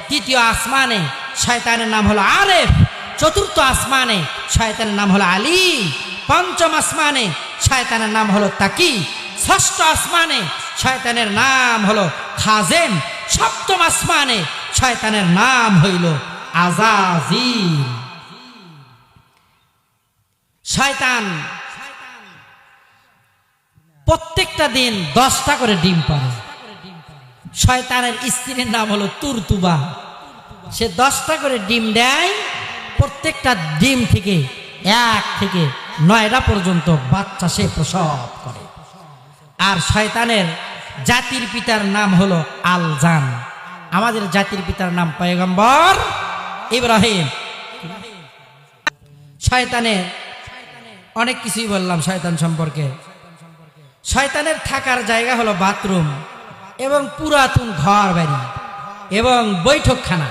Speaker 1: তৃতীয় আসমানে শয়তানের নাম হলো আরেফ, চতুর্থ আসমানে শয়তানের নাম হলো আলী, পঞ্চম আসমানে শয়তানের নাম হলো তাকি, ষষ্ঠ আসমানে শয়তানের নাম হলো খাজেম, সপ্তম আসমানে শয়তানের নাম হইল আজাজিল। শয়তান প্রত্যেকটা দিন 10টা করে ডিম পারে। শয়তানের স্ত্রীর নাম হলো তুরতুবা। সে 10টা করে ডিম দেয়। প্রত্যেকটা ডিম থেকে 1 থেকে 9টা পর্যন্ত বাচ্চা সে প্রসব করে। আর শয়তানের জাতির পিতার নাম হলো আলজান। আমাদের জাতির পিতার নাম পয়গম্বর ইব্রাহিম। শয়তানের অনেক কিছুই বললাম শয়তান সম্পর্কে। শয়তানের থাকার জায়গা হলো বাথরুম এবং পুরাতন ঘর বাড়ি এবং বৈঠকখানা।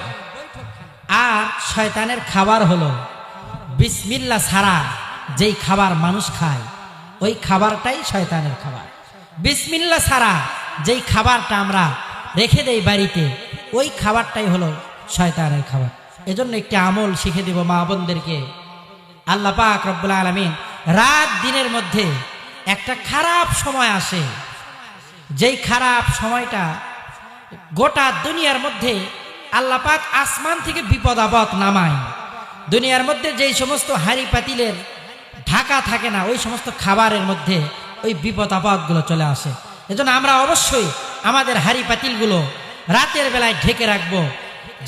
Speaker 1: আর শয়তানের খাবার হলো বিসমিল্লাহ ছাড়া যেই খাবার মানুষ খায় ওই খাবারটাই শয়তানের খাবার। বিসমিল্লাহ ছাড়া যেই খাবারটা আমরা রেখে দেই বাড়িতে ওই খাবারটাই হলো শয়তানের খাবার। এজন্য একটি আমল শিখে দেব মা বোনদেরকে। আল্লাহ পাক রব্বুল আলামিন রাত দিনের মধ্যে একটা খারাপ সময় আসে, যেই খারাপ সময়টা গোটা দুনিয়ার মধ্যে আল্লাহ পাক আসমান থেকে বিপদ আপদ নামায়। দুনিয়ার মধ্যে যেই সমস্ত হাঁড়ি পাতিলের ঢাকা থাকে না ওই সমস্ত খাবারের মধ্যে ওই বিপদ আপদগুলো চলে আসে। এজন্য আমরা অবশ্যই আমাদের হাঁড়ি পাতিলগুলো রাতের বেলায় ঢেকে রাখবো,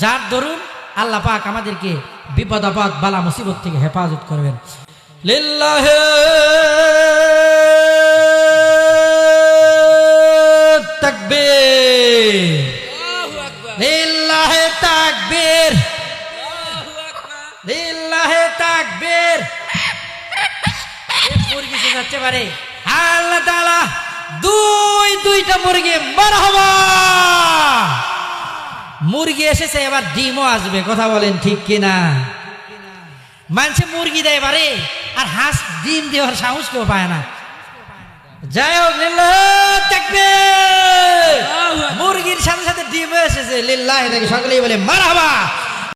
Speaker 1: যার দরুন আল্লাহ পাক আমাদেরকে বিপদ আপদ বালা মুসিবত থেকে হেফাজত করবেন। লিল্লাহি তাকবীর, লিল্লাহি তাকবীর, লিল্লাহি তাকবীর। মুরগি সে যাচ্ছে পারে আল্লাহ তাআলা দুইটা মুরগি মারহাবা। মুরগি এসেছে, এবার ডিমও আসবে। কথা বলেন ঠিক কিনা? মানুষে মুরগি দেয় পারে আর হাঁস ডিম দেওয়ার সাহস কেউ পায় না। যাই হোক, লিল্লাহি তাকবীর। মুরগির সাথে সাথে ডিমও এসেছে। লিল্লাহি, সকলেই বলে মারহাবা।